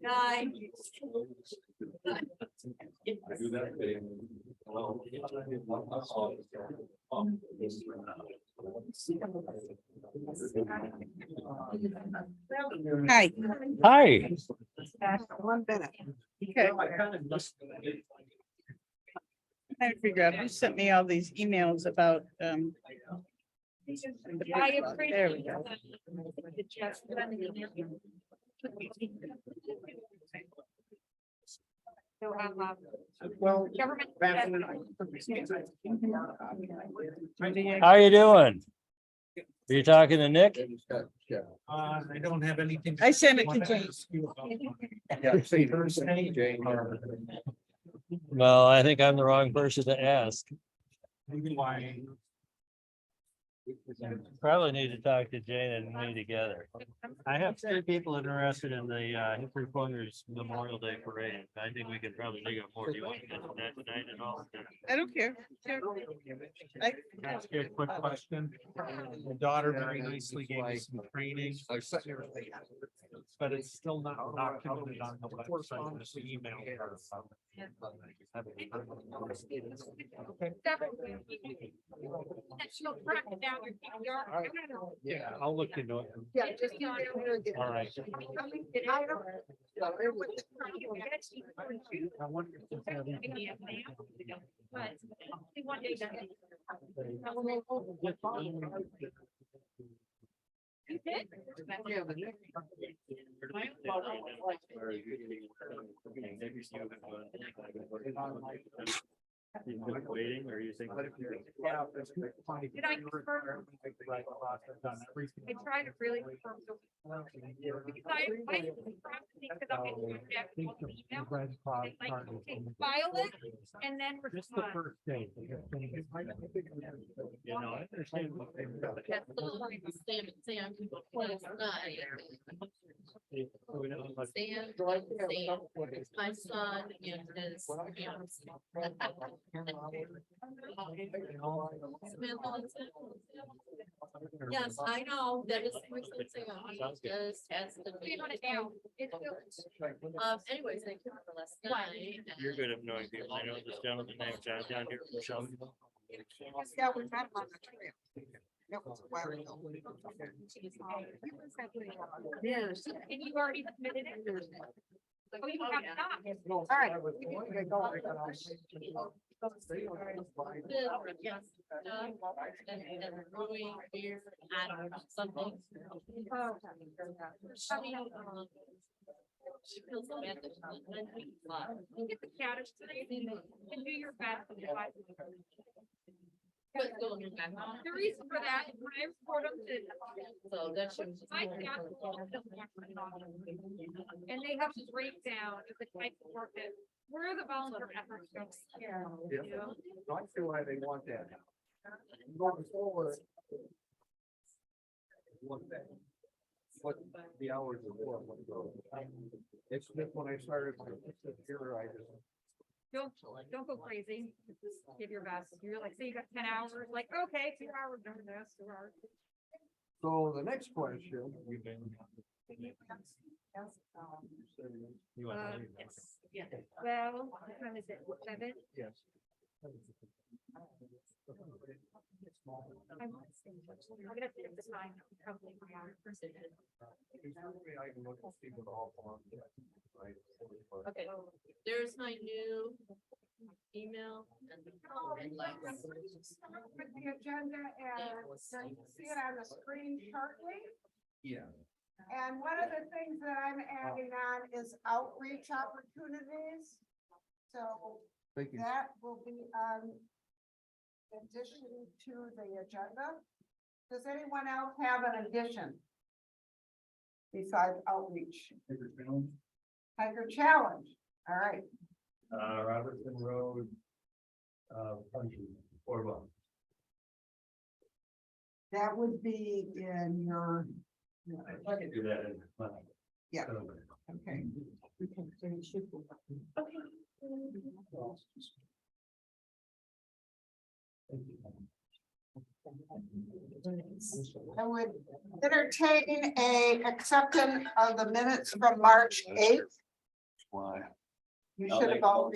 Nine. I do that thing. Hi. Hi. 1 minute. Okay. I figure out who sent me all these emails about, I there appreciate we go. the chest. So, Well. government. How you doing? Are you talking to Nick? I don't have anything. I sent it to James. Yeah, see, there's any Jane. Well, I think I'm the wrong person to ask. Why? Probably need to talk to Jane and me together. I have 3 people interested in the Hickory Pointers Memorial Day Parade. I think we could probably dig up more. Do you want to get to that tonight at all? I don't care. Sure. I- Ask you a quick question. My daughter very nicely gave me some training, I sent her. but it's still not documented on the website, just email her. She'll track it down your PPR. Yeah, I'll look into it. Yeah, just email her again. All right. I wonder if there's any- You did? Yeah, the next. Waiting, or you think? Yeah, that's good. Did I confirm? I try to really confirm. Because I because I'm going to check all the emails, like, okay, file it and then Just the respond. first day. You know, I understand what they. My son and his fiance. Yes, I know, that is. Sounds good. Just has to be. Anyways, thank you for listening. You're good at knowing people. I know this gentleman named John down here from Shelbyville. Yeah, we met him on the trail. That was a while ago. Yes. And you already submitted it? Oh, you have not? All right. And brewing beer, I don't know, something. She feels so bad that she's not. You get the cabbage today and do your best. What's going on? The reason for that is when I report them to. So that should. My staff and they have to break down the type of work that, where the volunteer efforts go. You know? I feel why they want that. Going forward. What the hours are for. It's just when I started my here, I just. Don't go crazy. Just give your best. You're like, say you got 10 hours, like, okay, 2 hours doing this, 2 hours. So the next question. You want to leave? Yes, yeah. Well, what time is it? 7? Yes. I'm gonna take the time. Probably my hour. I can look and see what all. Okay, there's my new email. With the agenda and so you can see it on the screen shortly. Yeah. And one of the things that I'm adding on is outreach opportunities. So Thank you. that will be in addition to the agenda. Does anyone else have an addition? Besides outreach? Tiger Challenge, all right. Robertson Road. Punching, or what? That would be in your, I can do that in. yeah, okay. I would entertain a acceptance of the minutes from March 8th. Why? You should have all,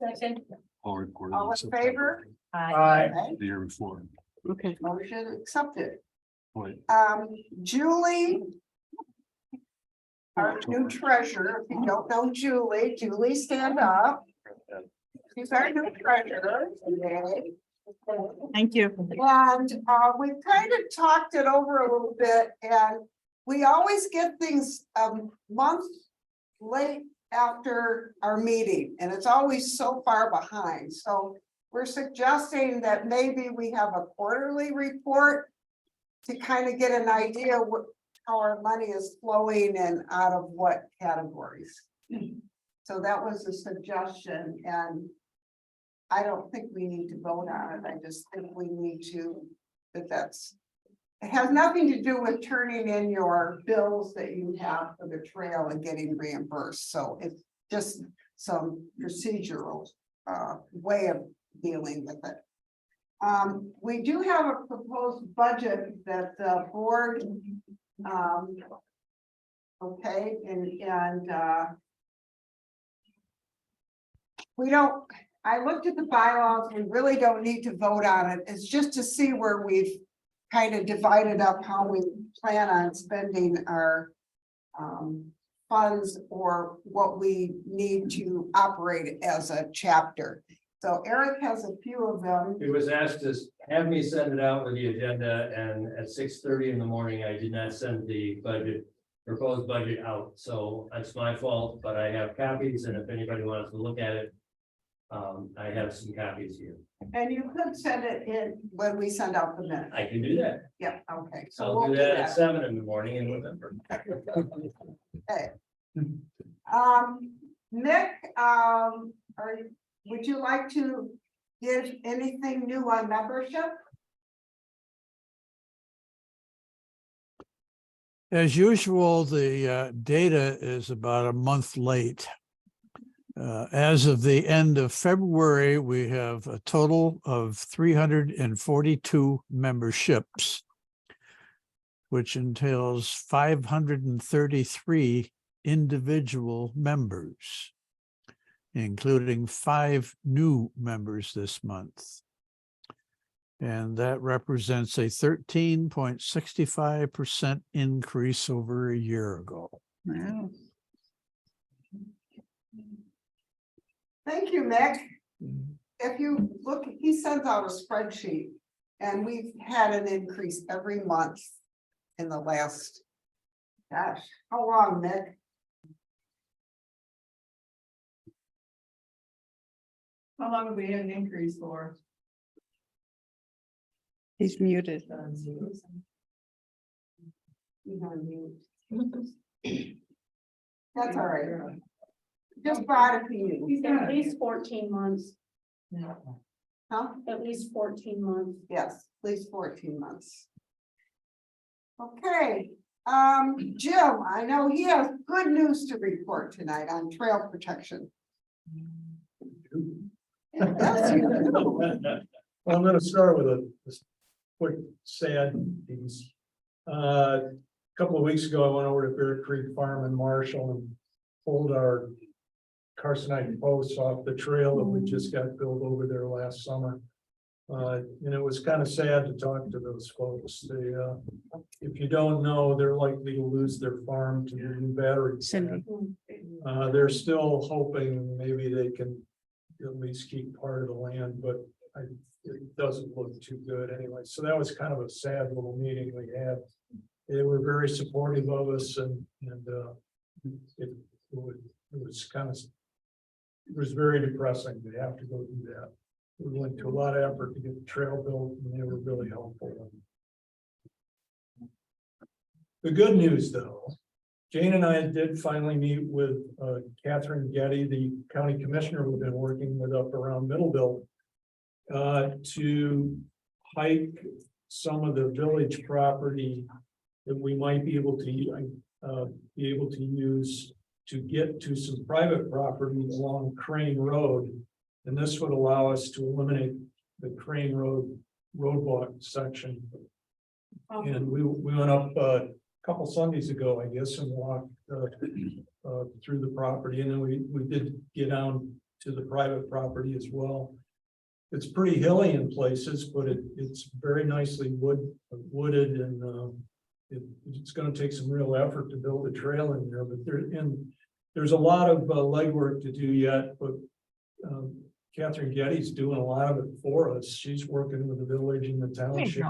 Second. all in favor? Aye. Okay, The year before. okay, motion accepted. Wait. Julie. Our new treasurer, if you don't know Julie, stand up. She's our new treasurer today. Thank you. And we've kind of talked it over a little bit, and we always get things a month late after our meeting, and it's always so far behind. So we're suggesting that maybe we have a quarterly report to kind of get an idea how our money is flowing and out of what categories. So that was a suggestion, and I don't think we need to vote on it. I just think we need to, it has nothing to do with turning in your bills that you have for the trail and getting reimbursed. So it's just some procedural way of dealing with it. We do have a proposed budget that the board, okay, and we don't, I looked at the bylaws, we really don't need to vote on it. It's just to see where we've kind of divided up how we plan on spending our funds or what we need to operate as a chapter. So Eric has a few of them. It was asked to have me send it out with the agenda, and at 6:30 in the morning, I did not send the proposed budget out. So that's my fault, but I have copies, and if anybody wants to look at it, I have some copies here. And you could send it in when we send out the minutes. I can do that. Yeah, okay. So I'll we'll do that at 7 in the morning in November. Okay. Nick, would you like to give anything new on membership? As usual, the data is about a month late. As of the end of February, we have a total of 342 memberships, which entails 533 individual members, including 5 new members this month. And that represents a 13.65% increase over a year ago. Wow. Thank you, Nick. If you look, he sends out a spreadsheet and we've had an increase every month in the last, gosh, how long, Nick? How long have we had an increase for? He's muted. That's all right. Just brought it to you. At least 14 months, Huh? at least 14 months. Yes, at least 14 months. Okay, Jim, I know he has good news to report tonight on trail protection. Yes, you do. Well, I'm going to start with a quick sad piece. A couple of weeks ago, I went over to Bear Creek Farm in Marshall and pulled our carcinite posts off the trail that we just got built over there last summer. And it was kind of sad to talk to those folks. They, if you don't know, they're likely to lose their farm to the new battery plant. They're still hoping maybe they can at least keep part of the land, but it doesn't look too good anyway. So that was kind of a sad little meeting we had. They were very supportive of us, and it was kind of, it was very depressing to have to go do that. We went to a lot of effort to get the trail built, and they were really helpful. The good news, though, Jane and I did finally meet with Catherine Getty, the county commissioner we've been working with up around Middleville, to hike some of the village property that we might be able to use to get to some private property along Crane Road. And this would allow us to eliminate the Crane Road roadblock section. And we went up a couple Sundays ago, I guess, and walked through the property. And then we did get down to the private property as well. It's pretty hilly in places, but it's very nicely wooded, and it's going to take some real effort to build a trail in there. But there's a lot of legwork to do yet. But Catherine Getty's doing a lot of it for us. She's working with the village and the township.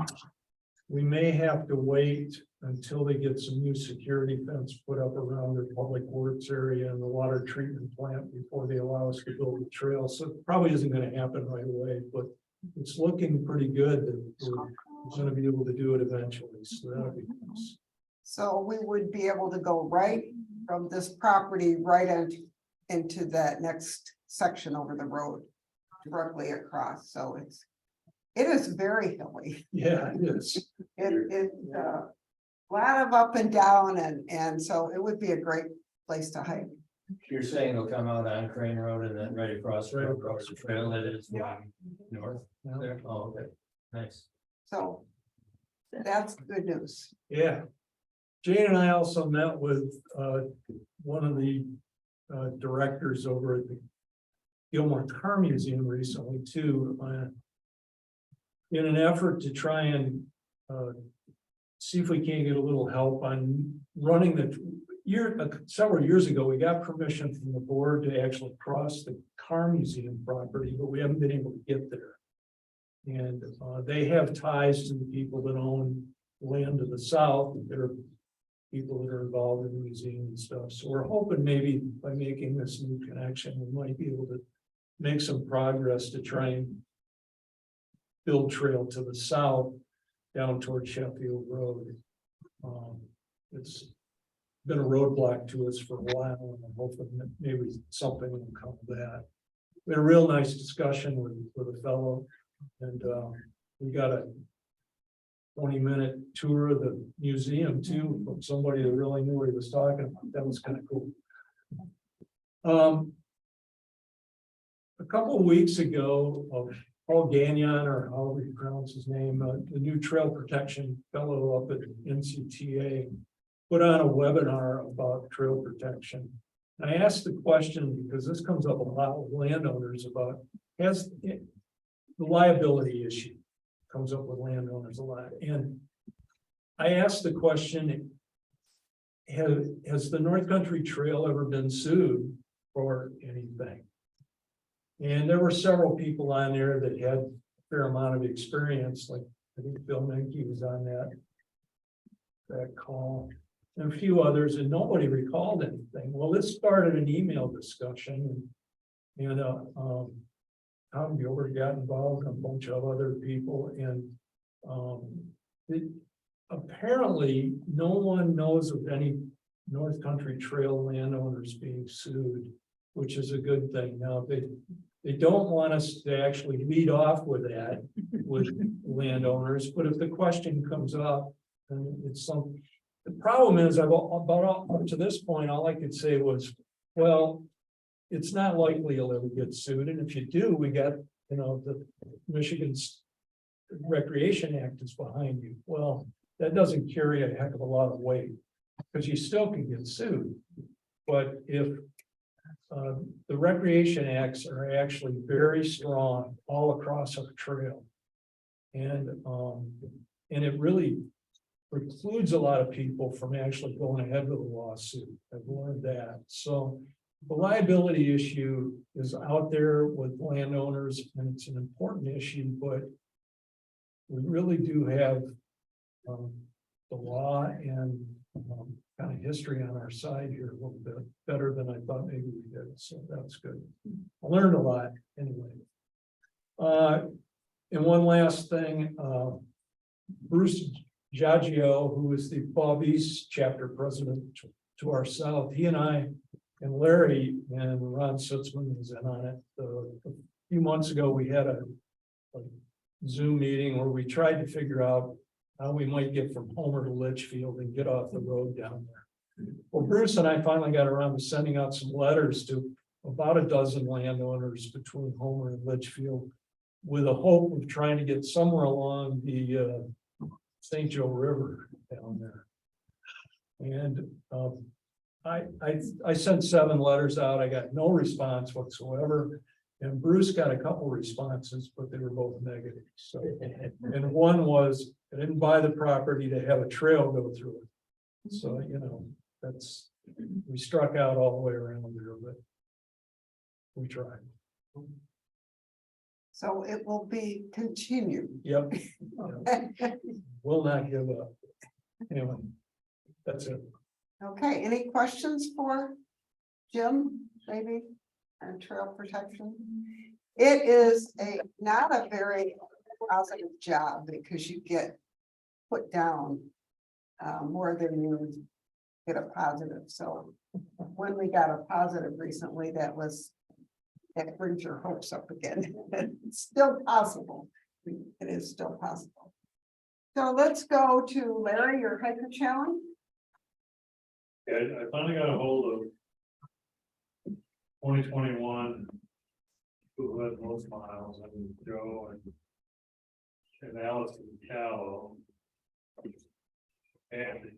We may have to wait until they get some new security fence put up around their public works area and the water treatment plant before they allow us to build the trail. So it probably isn't going to happen right away, but it's looking pretty good that we're going to be able to do it eventually. So that'll be nice. So we would be able to go right from this property right into that next section over the road directly across. So it is very hilly. Yeah, it is. It's a lot of up and down, and so it would be a great place to hike. You're saying it'll come out on Crane Road and then right across the trail that is going north there? Oh, okay, nice. So that's good news. Yeah. Jane and I also met with one of the directors over at the Gilmore Car Museum recently too, in an effort to try and see if we can't get a little help on running several years ago, we got permission from the board to actually cross the car museum property, but we haven't been able to get there. And they have ties to the people that own land to the south. There are people that are involved in the museum and stuff. So we're hoping maybe by making this new connection, we might be able to make some progress to try and build trail to the south down toward Sheffield Road. It's been a roadblock to us for a while, and I'm hoping that maybe something will come of that. We had a real nice discussion with a fellow, and we got a 20-minute tour of the museum too from somebody that really knew what he was talking about. That was kind of cool. a couple of weeks ago, Paul Gagnon, or however you pronounce his name, the new trail protection fellow up at NCTA, put on a webinar about trail protection. I asked the question because this comes up a lot with landowners about, has the liability issue comes up with landowners a lot. And I asked the question, has the North Country Trail ever been sued for anything? And there were several people on there that had a fair amount of experience, like I think Bill Menke was on that call, and a few others, and nobody recalled anything. Well, this started an email discussion, and Tom Gilbert got involved, and a bunch of other people, and apparently no one knows of any North Country Trail landowners being sued, which is a good thing. Now, they don't want us to actually lead off with that with landowners, but if the question comes up, then it's some. The problem is, up to this point, all I could say was, well, it's not likely you'll ever get sued, and if you do, we got, the Michigan's Recreation Act is behind you. Well, that doesn't carry a heck of a lot of weight, because you still can get sued. But if the recreation acts are actually very strong all across our trail, and it really precludes a lot of people from actually going ahead with a lawsuit. I've learned that. So the liability issue is out there with landowners, and it's an important issue, but we really do have the law and kind of history on our side here a little bit better than I thought maybe we did. So that's good. I learned a lot anyway. And one last thing, Bruce Giaggio, who is the Bob East chapter president to our south, he and I and Larry and Ron Sutzman was in on it. A few months ago, we had a Zoom meeting where we tried to figure out how we might get from Homer to Litchfield and get off the road down there. Well, Bruce and I finally got around to sending out some letters to about a dozen landowners between Homer and Litchfield, with a hope of trying to get somewhere along the St. Joe River down there. And I sent 7 letters out. I got no response whatsoever. And Bruce got a couple responses, but they were both negative. So, and one was, I didn't buy the property to have a trail go through it. So, that's, we struck out all the way around there, but we tried. So it will be continued. Yep. Will not give up. Anyway, that's it. Okay, any questions for Jim, maybe, on trail protection? It is not a very positive job, because you get put down more than you get a positive. So when we got a positive recently, that brings your hopes up again. It's still possible. It is still possible. So let's go to Larry, your hiker challenge. Yeah, I finally got a hold of 2021, who had most miles, and Joe and Alice and Cal. And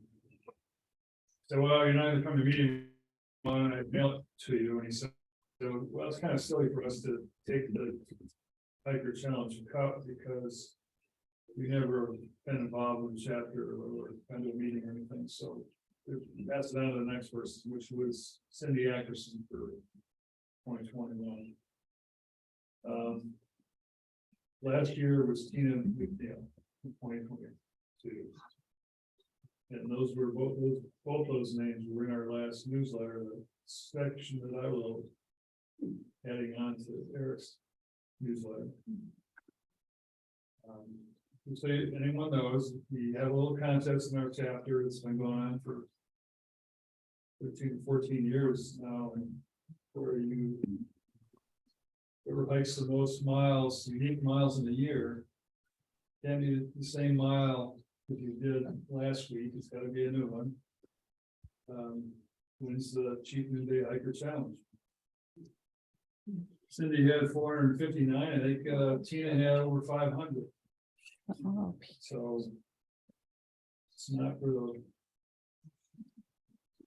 so, well, you're not going to come to meeting, and I mail it to you, and he said, so, well, it's kind of silly for us to take the hiker challenge cut, because we never been involved in the chapter or kind of meeting or anything. So that's it on to the next person, which was Cindy Ackerson for 2021. Last year was Tina McNeil in 2022. And those were both those names were in our last newsletter, the section that I wrote, adding on to Eric's newsletter. So anyone knows, we have a little contest in our chapter. It's been going on for 13, 14 years now, and where whoever hikes the most miles, unique miles in a year, can't be the same mile that you did last week. It's got to be a new one. Wins the Chief Noonday Hiker Challenge. Cindy had 459, I think, Tina had over 500, so. It's not for the.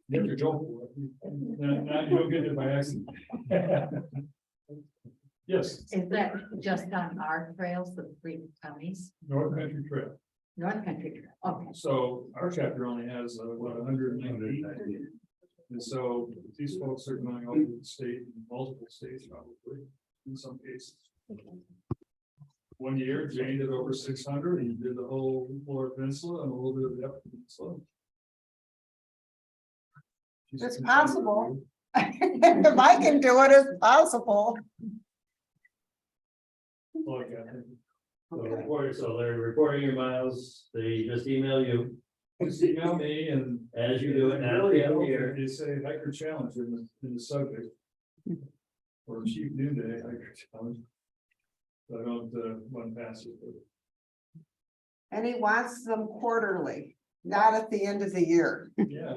You have to go for it. You don't get it by accident. Yes, Is that just on our trails, the three counties, North Country Trail. North Country Trail? Okay. So our chapter only has, what, 190. And so these folks are going over the state, multiple states probably, in some cases. One year, Jane did over 600, and did the whole Lower Peninsula and a little bit of the Upper Peninsula. It's possible. If I can do it, it's possible. Oh, yeah. So they're recording your miles, they just email you, Just email me and. as you do it now. Really, every year. they say hiker challenge in the subject. Or Chief Noonday hiker challenge. So I don't, run past it, but And he wants them quarterly, not at the end of the year. yeah,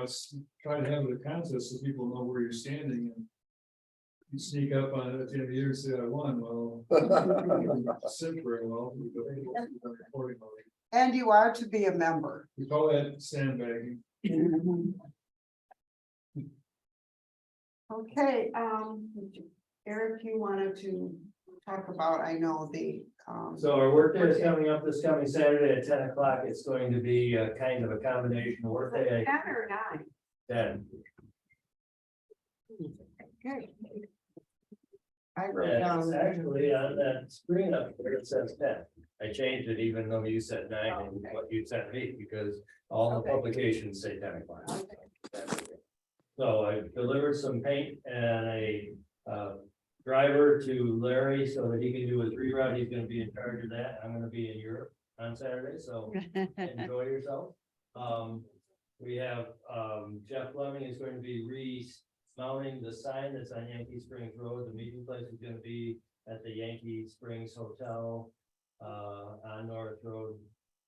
it's try to have the contest so people know where you're standing and. You sneak up on it at the end of the year and say, I won, well. Sit very well. And you are to be a member. We call that sandbagging. Okay, Eric, you wanted to talk about, I know the, So our work day is coming up this coming Saturday at 10 o'clock. It's going to be a kind of a combination of work day. 10 or 9? 10. Good. I wrote Yeah, down. it's actually on that screen up there, it says 10. I changed it even though you said 9 and what you sent me, because all the Okay. publications say 10 o'clock. So I delivered some paint and a driver to Larry so that he can do his reroute. He's gonna be in charge of that. I'm gonna be in Europe on Saturday, so enjoy yourself. We have Jeff Fleming is going to be mounting the sign that's on Yankee Springs Road. The meeting place is gonna be at the Yankee Springs Hotel on North Road.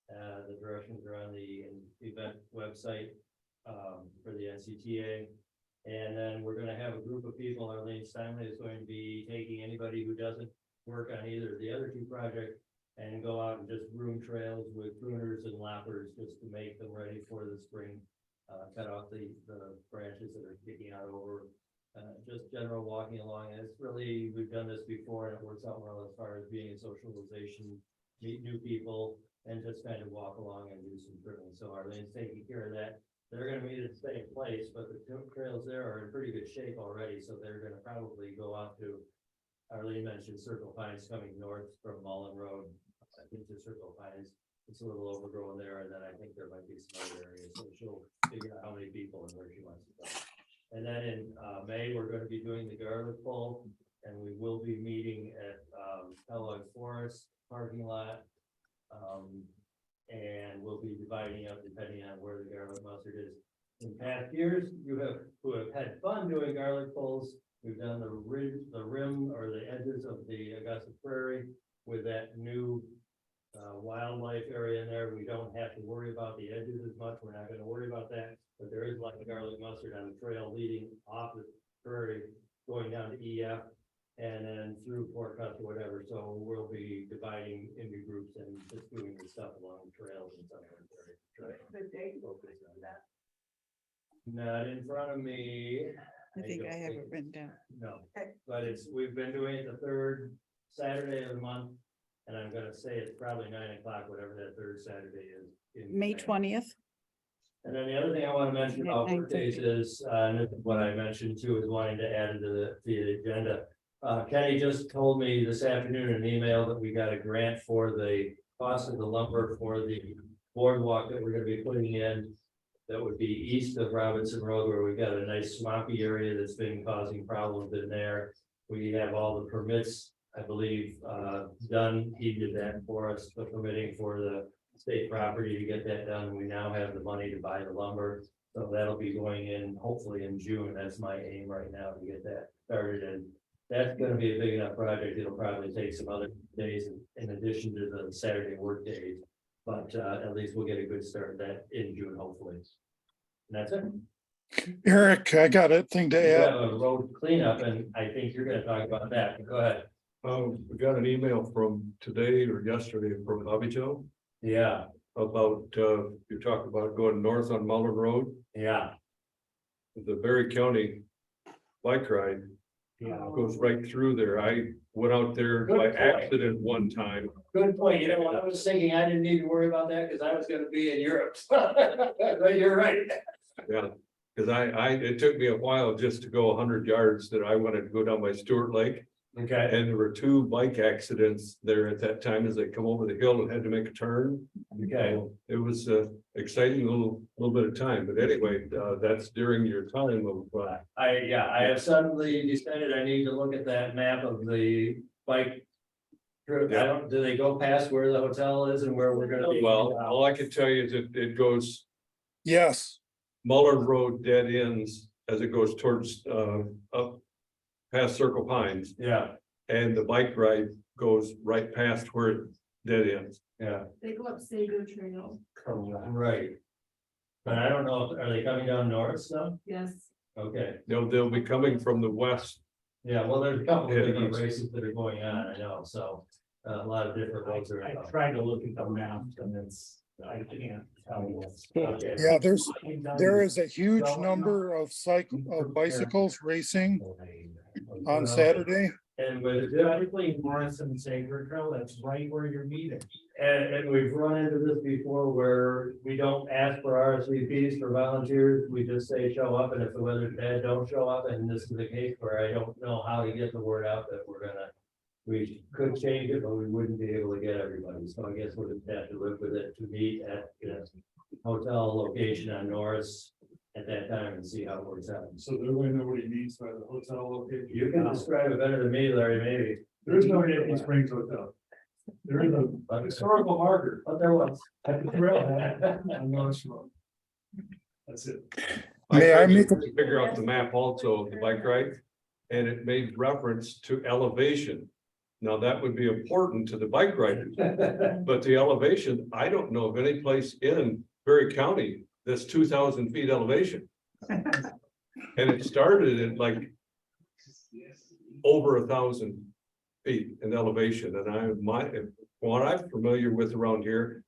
The directions are on the event website for the NCTA. And then we're gonna have a group of people. Arlene Steinley is going to be taking anybody who doesn't work on either of the other two projects and go out and just groom trails with pruners and lappers just to make them ready for the spring. Cut off the branches that are sticking out over, just general walking along. And it's really, we've done this before and it works out well as far as being a socialization, meet new people and just kind of walk along and do some trimming. So Arlene's taking care of that. They're gonna meet at the same place, but the trails there are in pretty good shape already, so they're gonna probably go out to. Arlene mentioned Circle Pines coming north from Mullen Road, I think to Circle Pines. It's a little overgrown there, and then I think there might be some other areas, so she'll figure out how many people and where she wants to go. And then in May, we're gonna be doing the garlic pull, and we will be meeting at Kellogg Forest parking lot. And we'll be dividing up depending on where the garlic mustard is. In past years, who have had fun doing garlic pulls, we've done the rim or the edges of the Augusta Prairie with that new wildlife area in there. We don't have to worry about the edges as much. We're not gonna worry about that, but there is like a garlic mustard on the trail leading off the prairie, going down to EF and then through Port Cup or whatever. So we'll be dividing into groups and just doing the stuff along trails and stuff. The date focus on that. Not in front of me. I think don't I have it written down. No, but we've been doing it the third Saturday of the month. And I'm gonna say it's probably 9 o'clock, whatever that third Saturday is. in May 20th. And then the other thing I want to mention about Yeah, workdays is, and this is what I mentioned too, is wanting to add to the agenda. Kenny just told me this afternoon in an email that we got a grant for the cost of the lumber for the boardwalk that we're gonna be putting in. That would be east of Robinson Road, where we've got a nice swampy area that's been causing problems in there. We have all the permits, I believe, done. He did that for us, the permitting for the state property to get that done. We now have the money to buy the lumber. So that'll be going in hopefully in June. That's my aim right now to get that started. And that's gonna be a big enough project. It'll probably take some other days in addition to the Saturday work days. But at least we'll get a good start of that in June, hopefully. And that's it. Eric, I got a thing to We add. have a road cleanup, and I think you're gonna talk about that. Go ahead. We got an email from today or yesterday from Abijah Yeah, about, you talked about going north on Mullen Road, yeah, the Berry County bike ride yeah. goes right through there. I went out there by accident one time. Good point. You know what I was thinking? I didn't need to worry about that because I was gonna be in Europe. But you're right. Yeah, because it took me a while just to go 100 yards that I wanted to go down by Stewart Lake. Okay, And there were 2 bike accidents there at that time as they come over the hill and had to make a turn. okay. So it was a exciting little bit of time, but anyway, that's during your time of, I have suddenly decided I need to look at that map of the bike. Trip. I don't, do they go past where the hotel is and where we're gonna be? well, all I can tell you is it goes Yes, Muller Road dead ends as it goes towards, up past Circle Pines. Yeah, And the bike ride goes right past where it dead ends. yeah, They go up Sago Trail. right. But I don't know, are they coming down north still? Yes. Okay, They'll be coming from the west. yeah, well, there's a couple of Yeah, different east. races that are going on, I know, so. A lot of different roads are. I tried to look at the map and it's, I can't tell you what's. Okay. yeah, there is a huge number of bicycles racing on Saturday. And with, Typically Morrison Sacred Trail, that's right where you're meeting. and we've run into this before where we don't ask for RSVPs for volunteers, we just say show up, and if the weather's bad, don't show up, and this is the case where I don't know how to get the word out that we're gonna. We could change it, but we wouldn't be able to get everybody, so I guess we'll just have to live with it to meet at the hotel location on Norris at that time and see how it works out. So do we know what he means by the hotel location? You can describe it better than me, Larry, maybe. There is no Indian Springs Hotel. There is a historical marker. But there was. At the trailhead on Norris Road. That's it. May I make a- Figure out the map also of the bike ride, and it made reference to elevation. Now, that would be important to the bike riders, but the elevation, I don't know of any place in Berry County that's 2,000 feet elevation. And it started at like over 1,000 feet in elevation, and what I'm familiar with around here,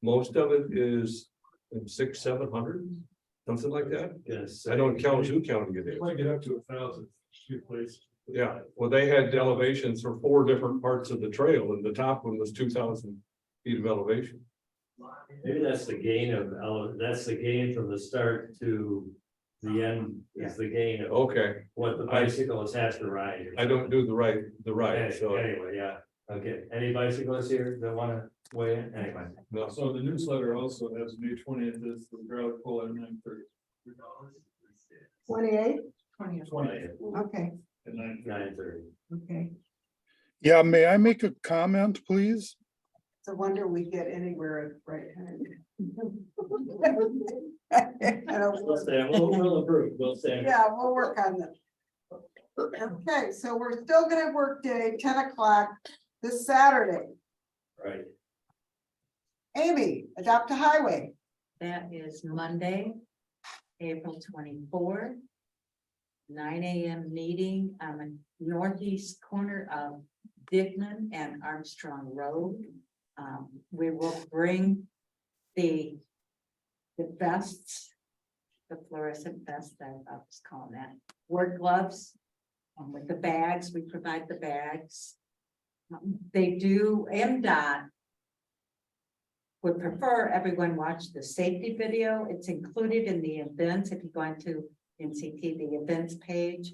most of it is 600-700, something like that. Yes. I don't count who counting it is. Might get up to 1,000 places. Yeah, well, they had elevations for 4 different parts of the trail, and the top one was 2,000 feet of elevation. Maybe that's the gain of, that's the gain from the start to the end, is the gain of Okay, what the bicyclist has to ride. I don't do the ride, so. Anyway, yeah, okay, any bicyclists here that wanna weigh in, anyway? No. So the newsletter also has May 20th is the ground pull at 9:30. 28, 20th. okay, At 9:30. 9:30. okay. Yeah, may I make a comment, please? It's a wonder we get anywhere at the right time. We'll stay, we'll approve, we'll stay. Yeah, we'll work on that. Okay, so we're still gonna work day 10 o'clock this Saturday. Right, Amy, adopt a highway. That is Monday, April 24th. 9 a.m. meeting on the northeast corner of Dickman and Armstrong Road. We will bring the vests, the fluorescent vest, I was calling that, work gloves. With the bags, we provide the bags. They do, MDOT would prefer everyone watch the safety video. It's included in the events if you go into NCT, the events page.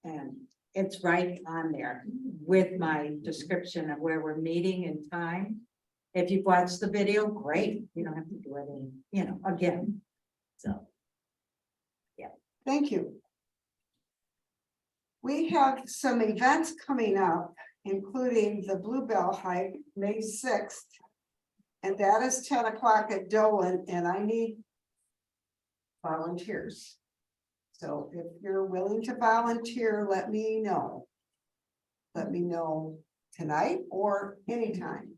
And it's right on there with my description of where we're meeting and time. If you've watched the video, great. You don't have to do it again. So. Yeah. Thank you. We have some events coming up, including the Bluebell Hike, May 6th. And that is 10 o'clock at Delton, and I need volunteers. So if you're willing to volunteer, let me know. Let me know tonight or anytime,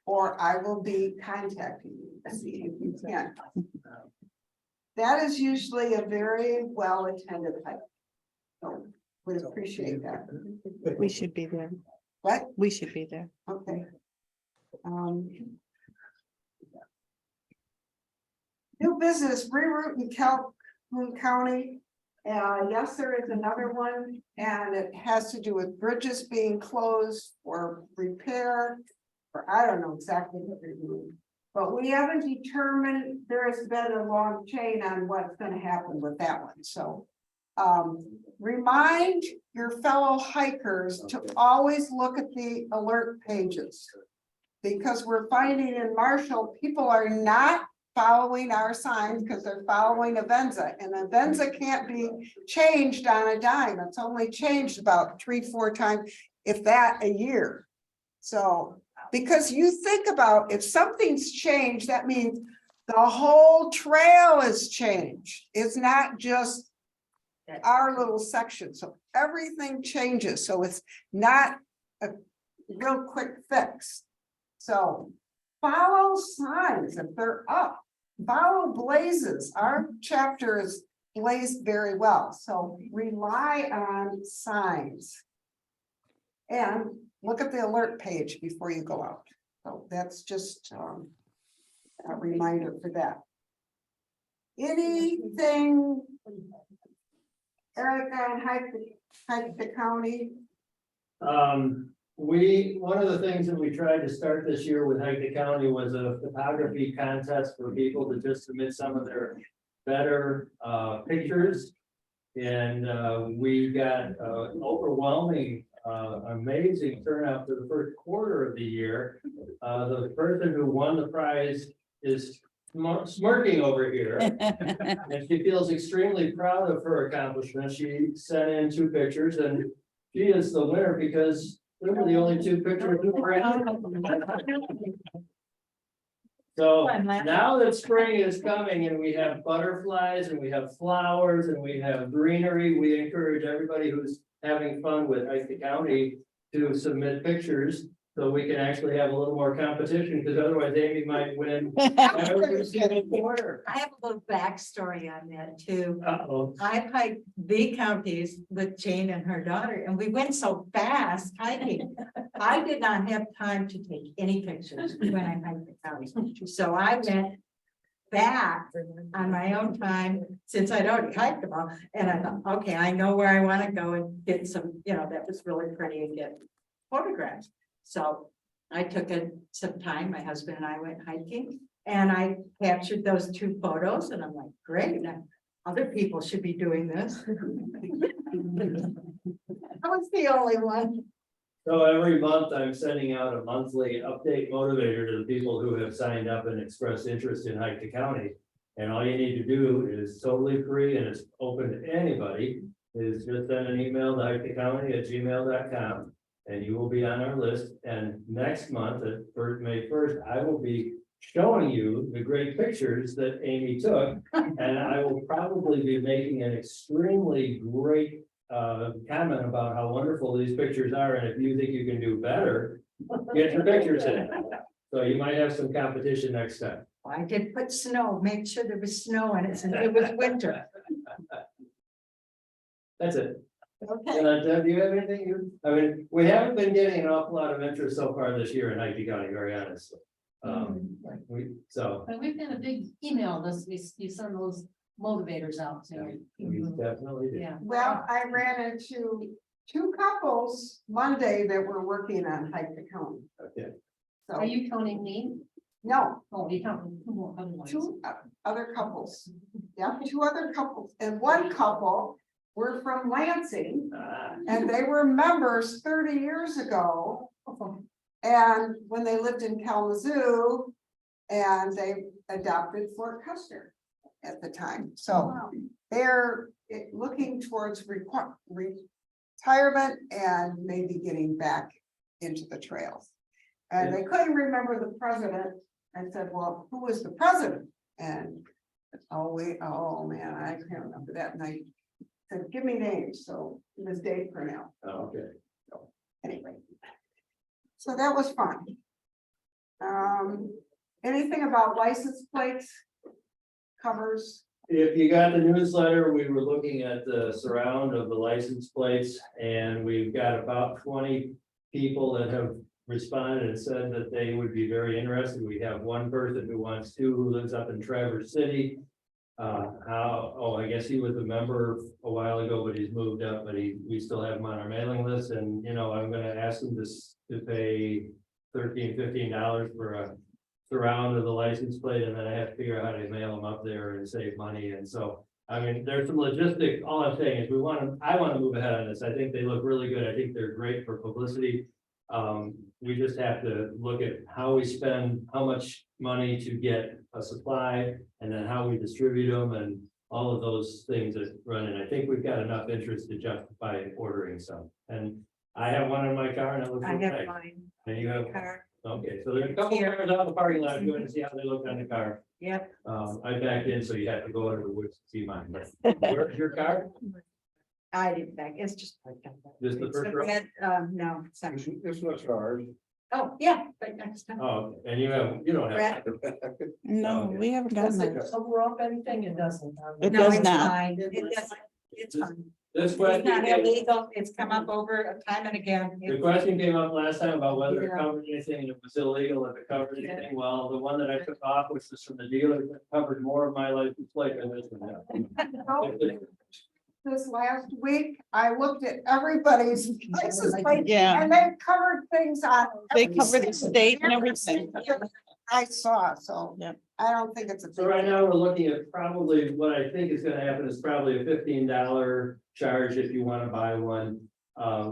or I will be contacting you to see if you can. that is usually a very well attended hike. So would appreciate that. We should be there. What? We should be there. Okay. New business, reroute in Calhoun County. Yes, there is another one, and it has to do with bridges being closed or repair. Or I don't know exactly what they're doing, but we haven't determined, there has been a long chain on what's gonna happen with that one, so. Remind your fellow hikers to always look at the alert pages. Because we're finding in Marshall, people are not following our signs because they're following Avenza, and Avenza can't be changed on a dime. It's only changed about 3-4 times, if that, a year. So, because you think about, if something's changed, that means the whole trail is changed. It's not just our little section, so everything changes, so it's not a real quick fix. So follow signs if they're up, follow blazes. Our chapter is blazed very well, so rely on signs. And look at the alert page before you go out. So that's just a reminder for that. Anything, Erica, and hike the county? One of the things that we tried to start this year with Hike the County was a photography contest for people to just submit some of their better pictures. And we got overwhelming, amazing turnout for the first quarter of the year. The person who won the prize is smirking over here. And she feels extremely proud of her accomplishment. She sent in 2 pictures, and she is the winner because they were the only 2 pictures we were in. So now that spring is coming and we have butterflies and we have flowers and we have greenery, we encourage everybody who's having fun with Hike the County to submit pictures. So we can actually have a little more competition, because otherwise Amy might win every single quarter. I have a little backstory on that too. Uh-oh. I've hiked big counties with Jane and her daughter, and we went so fast hiking. I did not have time to take any pictures when I hiked the counties. So I went back on my own time, since I'd already hiked them all. And I thought, okay, I know where I want to go and get some, that was really pretty, and get photographs. So I took some time, my husband and I went hiking, and I captured those 2 photos, and I'm like, great, now other people should be doing this. I was the only one. So every month I'm sending out a monthly update motivator to the people who have signed up and expressed interest in Hike the County. And all you need to do is totally free, and it's open to anybody, is just send an email to hikethecounty@gmail.com. And you will be on our list. And next month, at May 1st, I will be showing you the great pictures that Amy took. And I will probably be making an extremely great comment about how wonderful these pictures are. And if you think you can do better, get your pictures in. So you might have some competition next time. I did put snow, make sure there was snow in it, since it was winter. That's it. Okay. Deb, do you have anything? I mean, we haven't been getting an awful lot of interest so far this year in Hike the County, very honestly. But we've got a big email list, you send those motivators out to. We definitely do. Yeah. Well, I ran into 2 couples Monday that were working on Hike the County. Okay. So, Are you counting me? no, Oh, you counting 2 more other ones. 2 other couples. Yeah, 2 other couples, and one couple were from Lansing, and they were members 30 years ago. And when they lived in Kalamazoo, and they adopted Fort Custer at the time. So they're looking towards retirement and maybe getting back into the trails. And they couldn't remember the president. I said, well, who was the president? And oh man, I can't remember that night. Said, give me names. So it was Dave Purnell. Oh, okay. So anyway, so that was fun. Anything about license plates, covers, if you got the newsletter, we were looking at the surround of the license plates, and we've got about 20 people that have responded and said that they would be very interested. We have one person who wants to, who lives up in Traverse City. I guess he was a member a while ago, but he's moved up, but we still have him on our mailing list, and, you know, I'm gonna ask him to pay $15 for a surround of the license plate, and then I have to figure out how to mail them up there and save money, and so, I mean, there's some logistics. All I'm saying is I want to move ahead on this. I think they look really good. I think they're great for publicity. We just have to look at how we spend, how much money to get a supply, and then how we distribute them, and all of those things that run in. I think we've got enough interest to justify ordering some. And I have one in my car, and it looks I okay. have mine. And you have, Car. okay, so there's a couple cars out in the parking lot. If you want to see how they look on the car. Yep. I backed in, so you have to go into the woods to see mine. Where's your car? I didn't think, it's just. This the It's first the row? red, no, section. This was ours. Oh, yeah, right next time. Oh, and you don't have. Red. No, Okay. we haven't gotten those. Cover up anything, it doesn't. It No, does it's not. fine. It does, it's fine. This It's question, not came- illegal. It's come up over time and again. the question came up last time about whether it Yeah. covered anything, and it was illegal if it covered anything. Well, the one that I took off, which was from the dealer, that covered more of my license plate than this one. This last week, I looked at everybody's license plate, Yeah, and they covered things on. they every cover the single- state and everything. I saw, so. Yep. I don't think it's a. So right now, we're looking at probably, what I think is gonna happen is probably a $15 charge if you wanna buy one.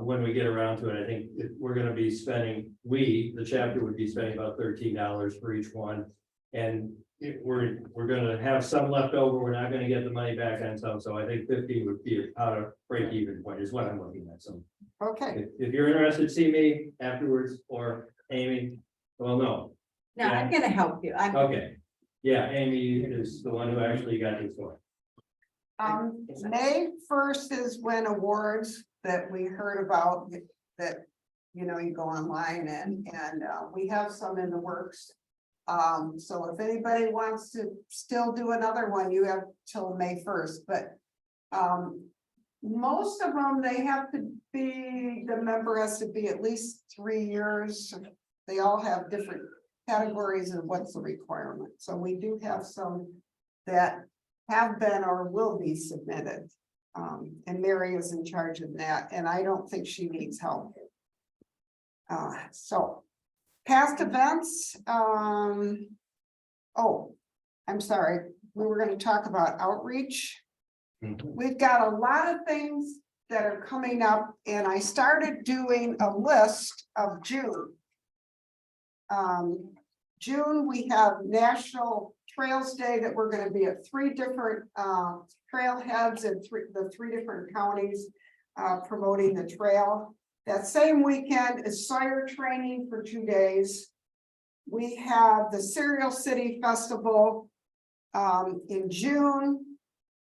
When we get around to it, I think we're gonna be spending, the chapter would be spending about $13 for each one. And we're gonna have some left over, we're not gonna get the money back on some, so I think 15 would be out of break even point is what I'm looking at, so. Okay, If you're interested, see me afterwards, or Amy, well, no, No, I'm gonna help you. I'm. okay. Yeah, Amy is the one who actually got this one. May 1st is when awards that we heard about that, you know, you go online and we have some in the works. So if anybody wants to still do another one, you have till May 1st, but most of them, they have to be, the member has to be at least 3 years. They all have different categories of what's the requirement. So we do have some that have been or will be submitted. And Mary is in charge of that, and I don't think she needs help. So past events, oh, I'm sorry, we were going to talk about outreach. We've got a lot of things that are coming up, and I started doing a list of June. June, we have National Trails Day that we're going to be at 3 different trailheads in the 3 different counties promoting the trail. That same weekend is Sawyer training for 2 days. We have the Cereal City Festival in June.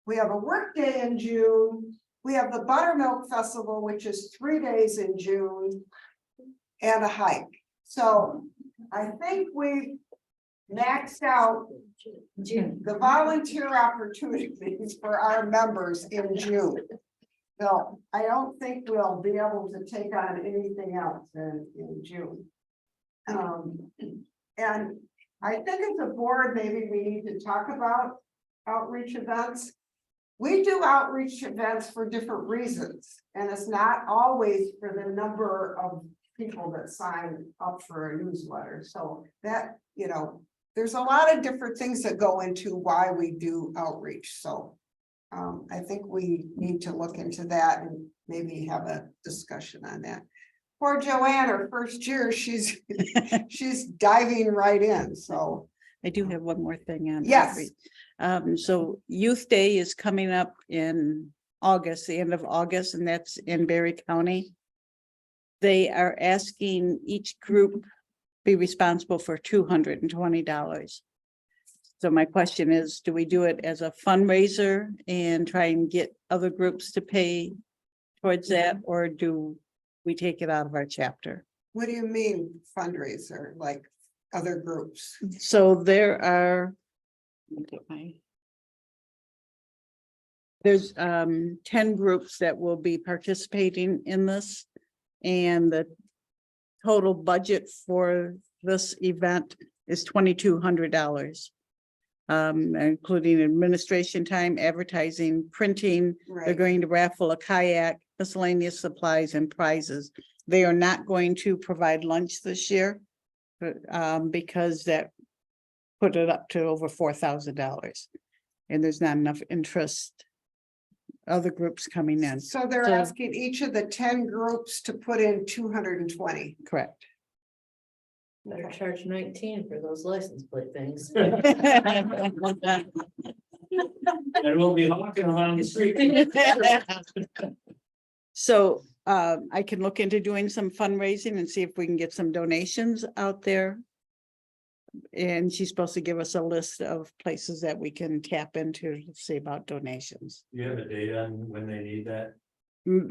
We have a work day in June. We have the Buttermilk Festival, which is 3 days in June, and a hike. So I think we've maxed out the volunteer opportunities for our members in June. So I don't think we'll be able to take on anything else in June. And I think as a board, maybe we need to talk about outreach events. We do outreach events for different reasons, and it's not always for the number of people that sign up for a newsletter. So that, you know, there's a lot of different things that go into why we do outreach. So I think we need to look into that and maybe have a discussion on that. Poor Joanne, her first year, she's diving right in. So I do have one more thing on. Yes. outreach. So Youth Day is coming up in August, the end of August, and that's in Berry County. They are asking each group be responsible for $220. So my question is, do we do it as a fundraiser and try and get other groups to pay towards that, or do we take it out of our chapter? what do you mean fundraiser, like other groups? So there are, let me get my There's 10 groups that will be participating in this. And the total budget for this event is $2,200. Including administration time, advertising, printing. They're Right. going to raffle a kayak, miscellaneous supplies and prizes. They are not going to provide lunch this year. Because that put it up to over $4,000. And there's not enough interest. Other groups coming in, So they're So- asking each of the 10 groups to put in 220. correct. Better charge 19 for those license plate things. And we'll be walking around the street. So I can look into doing some fundraising and see if we can get some donations out there. And she's supposed to give us a list of places that we can tap into to see about donations. You have a date on when they need that?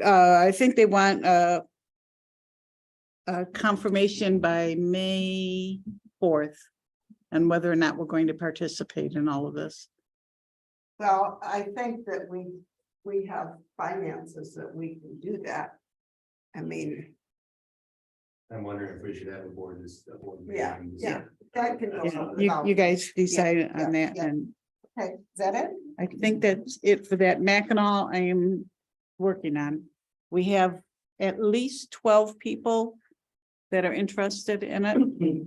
I think they want a confirmation by May 4th. And whether or not we're going to participate in all of this. Well, I think that we have finances that we can do that. I mean, I'm wondering if we should have a board yeah, meeting. yeah. That can go You guys decide on yeah, that, yeah. and Okay, is that it? I think that's it for that Mackinac I am working on. We have at least 12 people that are interested in it.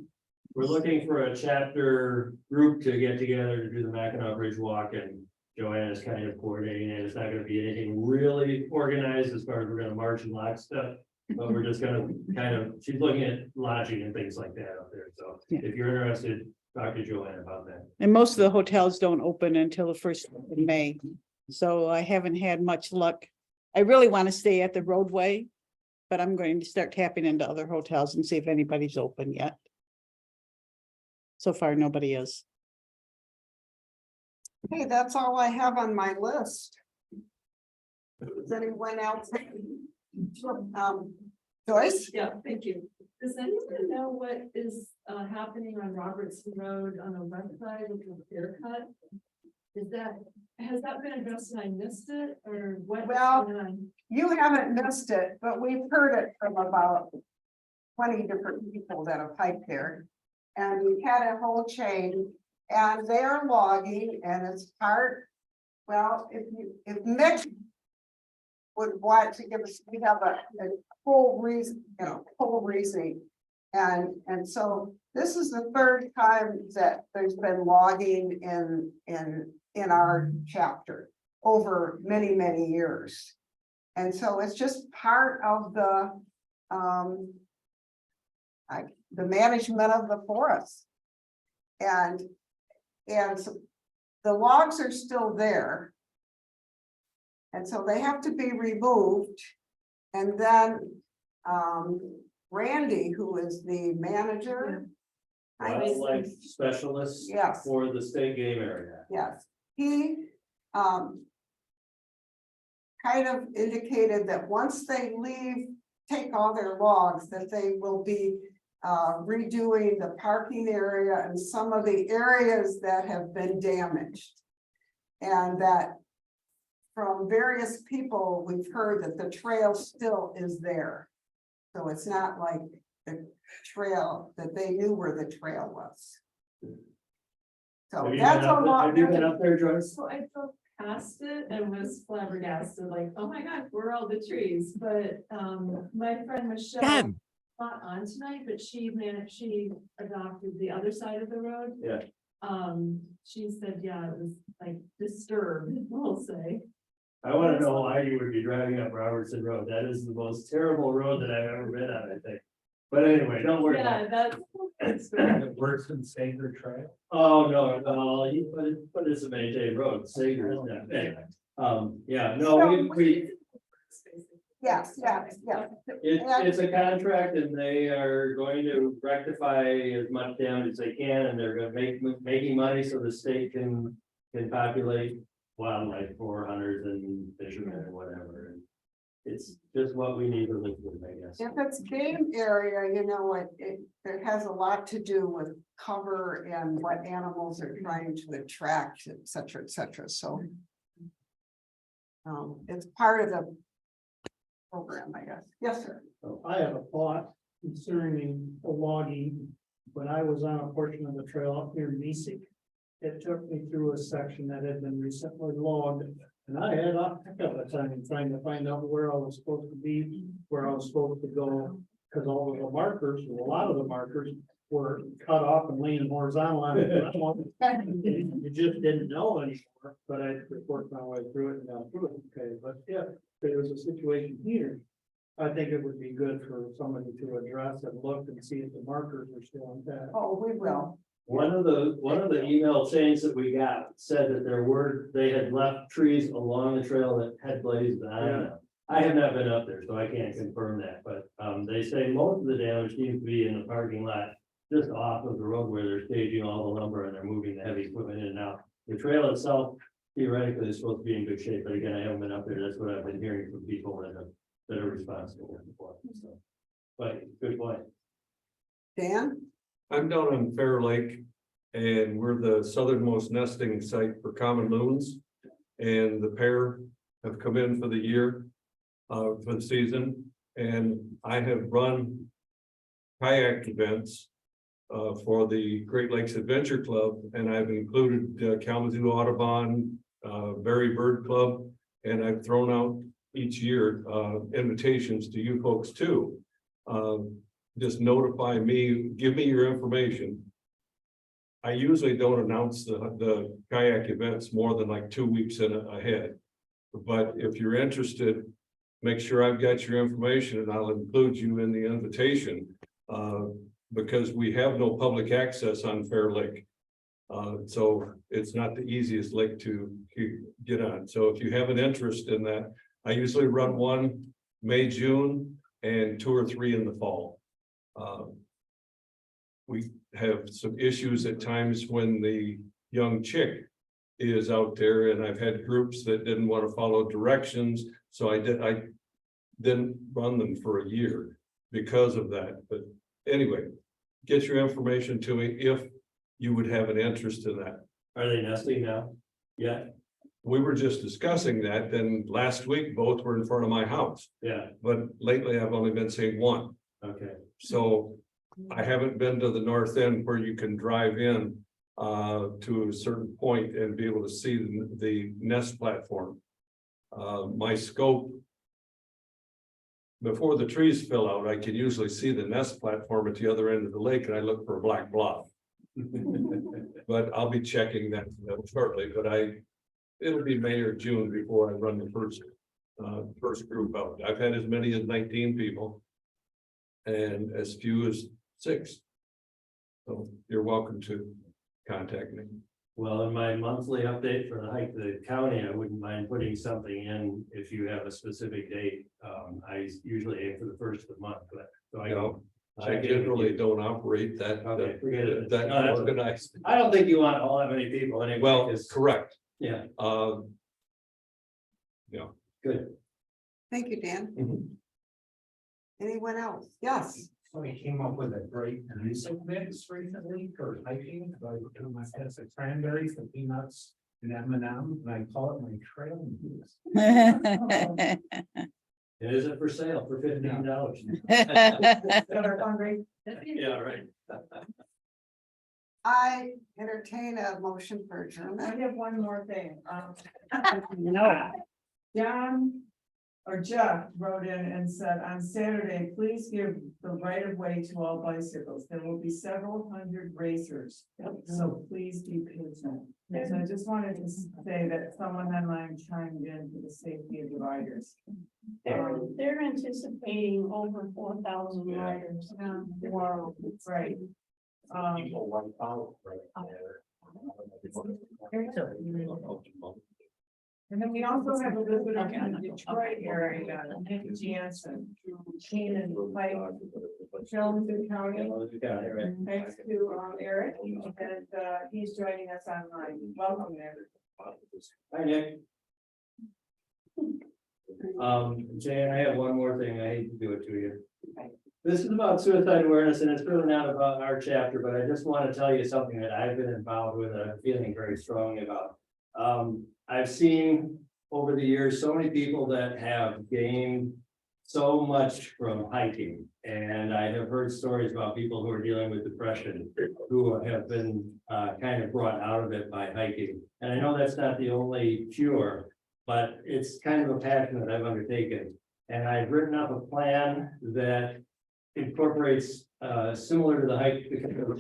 We're looking for a chapter group to get together to do the Mackinac Bridge Walk, and Joanne is kind of coordinating it. It's not gonna be anything really organized as far as we're gonna march and lockstep. But we're just gonna kind of, she's looking at lodging and things like that up there, so Yeah. if you're interested, talk to Joanne about that. And most of the hotels don't open until the 1st of May. So I haven't had much luck. I really want to stay at the roadway. But I'm going to start tapping into other hotels and see if anybody's open yet. So far, nobody is. Hey, that's all I have on my list. Does anyone else? Joyce? Yeah, thank you. Does anyone know what is happening on Robertson Road on the west side with the haircut? Has that been addressed and I missed it, or what? Well, you haven't missed it, but we've heard it from about 20 different people that have hiked there. And we've had a whole chain, and they are logging, and it's part, well, if Nick would want to give us, we have a full reason, full reasoning. And so this is the third time that there's been logging in our chapter over many, many years. And so it's just part of the management of the forest. And so the logs are still there. And so they have to be removed. And then Randy, who is the manager. Wildlife specialist. Yes. For the state game area. Yes, he kind of indicated that once they leave, take all their logs, that they will be redoing the parking area and some of the areas that have been damaged. And that from various people, we've heard that the trail still is there. So it's not like the trail that they knew where the trail was. So Have you that's been a up there- lot. Have you been up there, Joyce? So I drove past it and was flabbergasted, like, oh my God, where are all the trees? But my friend Michelle. Not on tonight, but she adopted the other side of the road. Yeah. She said, yeah, it was like disturbed, we'll say. I wanna know why you would be driving up Robertson Road. That is the most terrible road that I've ever been on, I think. But anyway, don't worry about Yeah, it. that's. Worse than Sanger Trail. Oh, no, but it's a maintained road, Sager is not, anyway, yeah, no, we, Yes, it's a contract and they are going to rectify as much damage as they can, and they're gonna making money so the state can populate wildlife for hunters and fishermen and whatever, and it's just what we need to live with, I guess. If it's game area, it has a lot to do with cover and what animals are trying to attract, et cetera, so. It's part of the program, I guess. Yes, sir. So I have a thought concerning the logging. When I was on a portion of the trail up near Niesick, it took me through a section that had been recently logged. And I had a heck of a time trying to find out where I was supposed to be, where I was supposed to go. Because all of the markers, or a lot of the markers were cut off and laying horizontal on it. You just didn't know anymore, but I worked my way through it and got through it. Okay, but if there was a situation here, I think it would be good for somebody to address and look and see if the markers are still intact. Oh, we will. One of the email chains that we got said that they had left trees along the trail that had blazed. I don't know. I have not been up there, so I can't confirm that, but, they say most of the damage seems to be in the parking lot, just off of the road where they're staging all the lumber and they're moving the heavy equipment in and out. The trail itself theoretically is supposed to be in good shape, but again, I haven't been up there. That's what I've been hearing from people that are responsible for it, so. But good point. Dan? I'm down on Fair Lake and we're the southernmost nesting site for common loons. And the pair have come in for the year, for the season. And I have run kayak events for the Great Lakes Adventure Club. And I've included Kalamazoo Audubon, Berry Bird Club, and I've thrown out each year invitations to you folks too. Just notify me, give me your information. I usually don't announce the kayak events more than like 2 weeks ahead. But if you're interested, make sure I've got your information and I'll include you in the invitation. Because we have no public access on Fair Lake. So it's not the easiest lake to get on. So if you have an interest in that, I usually run one May, June, and 2 or 3 in the fall. We have some issues at times when the young chick is out there, and I've had groups that didn't want to follow directions, so I didn't run them for a year because of that. But anyway, get your information to me if you would have an interest in that. Are they nesting now? Yeah. We were just discussing that, then last week both were in front of my house, Yeah, but lately I've only been seeing one. okay. So I haven't been to the north end where you can drive in to a certain point and be able to see the nest platform. My scope, before the trees fill out, I can usually see the nest platform at the other end of the lake and I look for a black blob. But I'll be checking that shortly, but it'll be May or June before I run the first group out. I've had as many as 19 people and as few as 6. So you're welcome to contact me. Well, in my monthly update for the hike to the county, I wouldn't mind putting something in if you have a specific date. I usually aim for the first of the month, but so I generally don't operate that, Okay, forget it. that No, that's- organized. I don't think you want all that many people anyway. Well, 'cause- correct. Yeah, Yeah. good. Thank you, Dan. Mhm. Anyone else? Yes. We came up with a great music mix recently for hiking, so I do my best at cranberries and peanuts and M&M, and I call it my trail mix. It isn't for sale for $15. Hungry. Yeah, right. I entertain a motion for I adjournment. have one more thing. No. John or Jeff wrote in and said, on Saturday, please give the right of way to all bicycles. There will be several hundred racers. So please be patient. And I just wanted to say that someone online chimed in for the safety of the riders. They're anticipating over 4,000 riders. Wow, right. People wipe out right there. And then we also have a visitor from the Detroit area, Nick Jansen, who came and like Kalamazoo County. Thanks to Eric, and he's joining us online. Welcome, Nick. Hi, Nick. Jay, I have one more thing. I hate to do it to you. This is about suicide awareness, and it's really not about our chapter, but I just want to tell you something that I've been involved with and I'm feeling very strongly about. I've seen over the years, so many people that have gained so much from hiking. And I have heard stories about people who are dealing with depression, who have been kind of brought out of it by hiking. And I know that's not the only cure, but it's kind of a passion that I've undertaken. And I've written up a plan that incorporates similar to the hike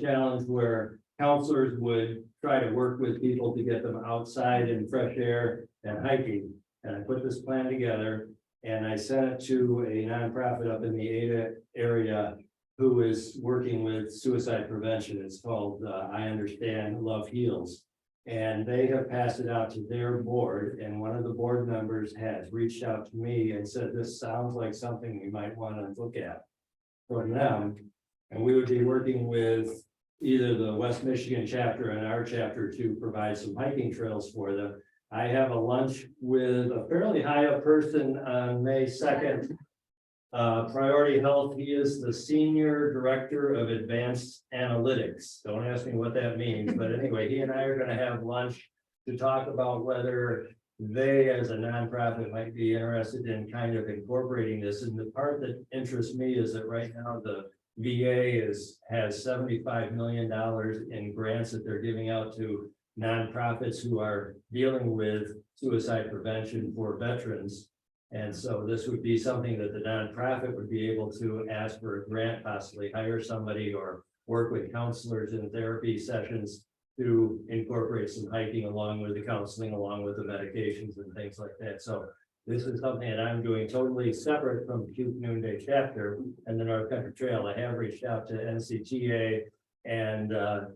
challenge, where counselors would try to work with people to get them outside in fresh air and hiking. And I put this plan together and I sent it to a nonprofit up in the Ada area who is working with suicide prevention. It's called I Understand, Love Heals. And they have passed it out to their board, and one of the board members has reached out to me and said, this sounds like something we might want to look at for them. And we would be working with either the West Michigan chapter and our chapter to provide some hiking trails for them. I have a lunch with a fairly high up person on May 2nd. Priority Health, he is the Senior Director of Advanced Analytics. Don't ask me what that means, but anyway, he and I are gonna have lunch to talk about whether they, as a nonprofit, might be interested in kind of incorporating this. And the part that interests me is that right now the VA has $75 million in grants that they're giving out to nonprofits who are dealing with suicide prevention for veterans. And so this would be something that the nonprofit would be able to ask for a grant, possibly hire somebody or work with counselors in therapy sessions to incorporate some hiking along with the counseling, along with the medications and things like that. So this is something that I'm doing totally separate from the Cute Noonday chapter and the North Country Trail. I have reached out to NCTA and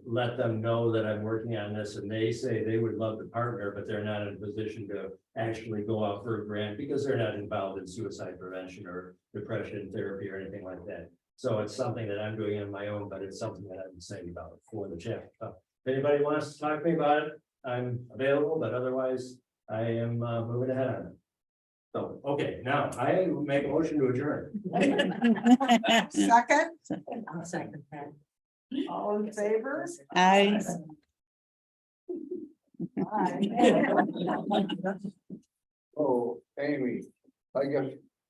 let them know that I'm working on this, and they say they would love to partner, but they're not in a position to actually go out for a grant because they're not involved in suicide prevention or depression therapy or anything like that. So it's something that I'm doing on my own, but it's something that I'm saying about for the chapter. So if anybody wants to talk to me about it, I'm available, but otherwise I am moving ahead on it. So, okay, now I make a motion to adjourn. Second, I'll second that. all in favor? I. Oh, Amy, I guess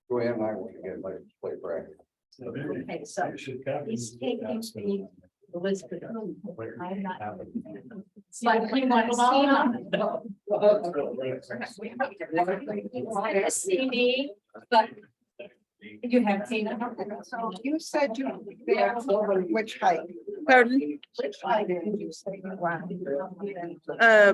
Joanne and I want to get like play practice. Okay, so he's taking me the list. I'm not. It's like we want to see me, but you have Tina. So you said you, which hike? Pardon? Which hike did you say you wanted? I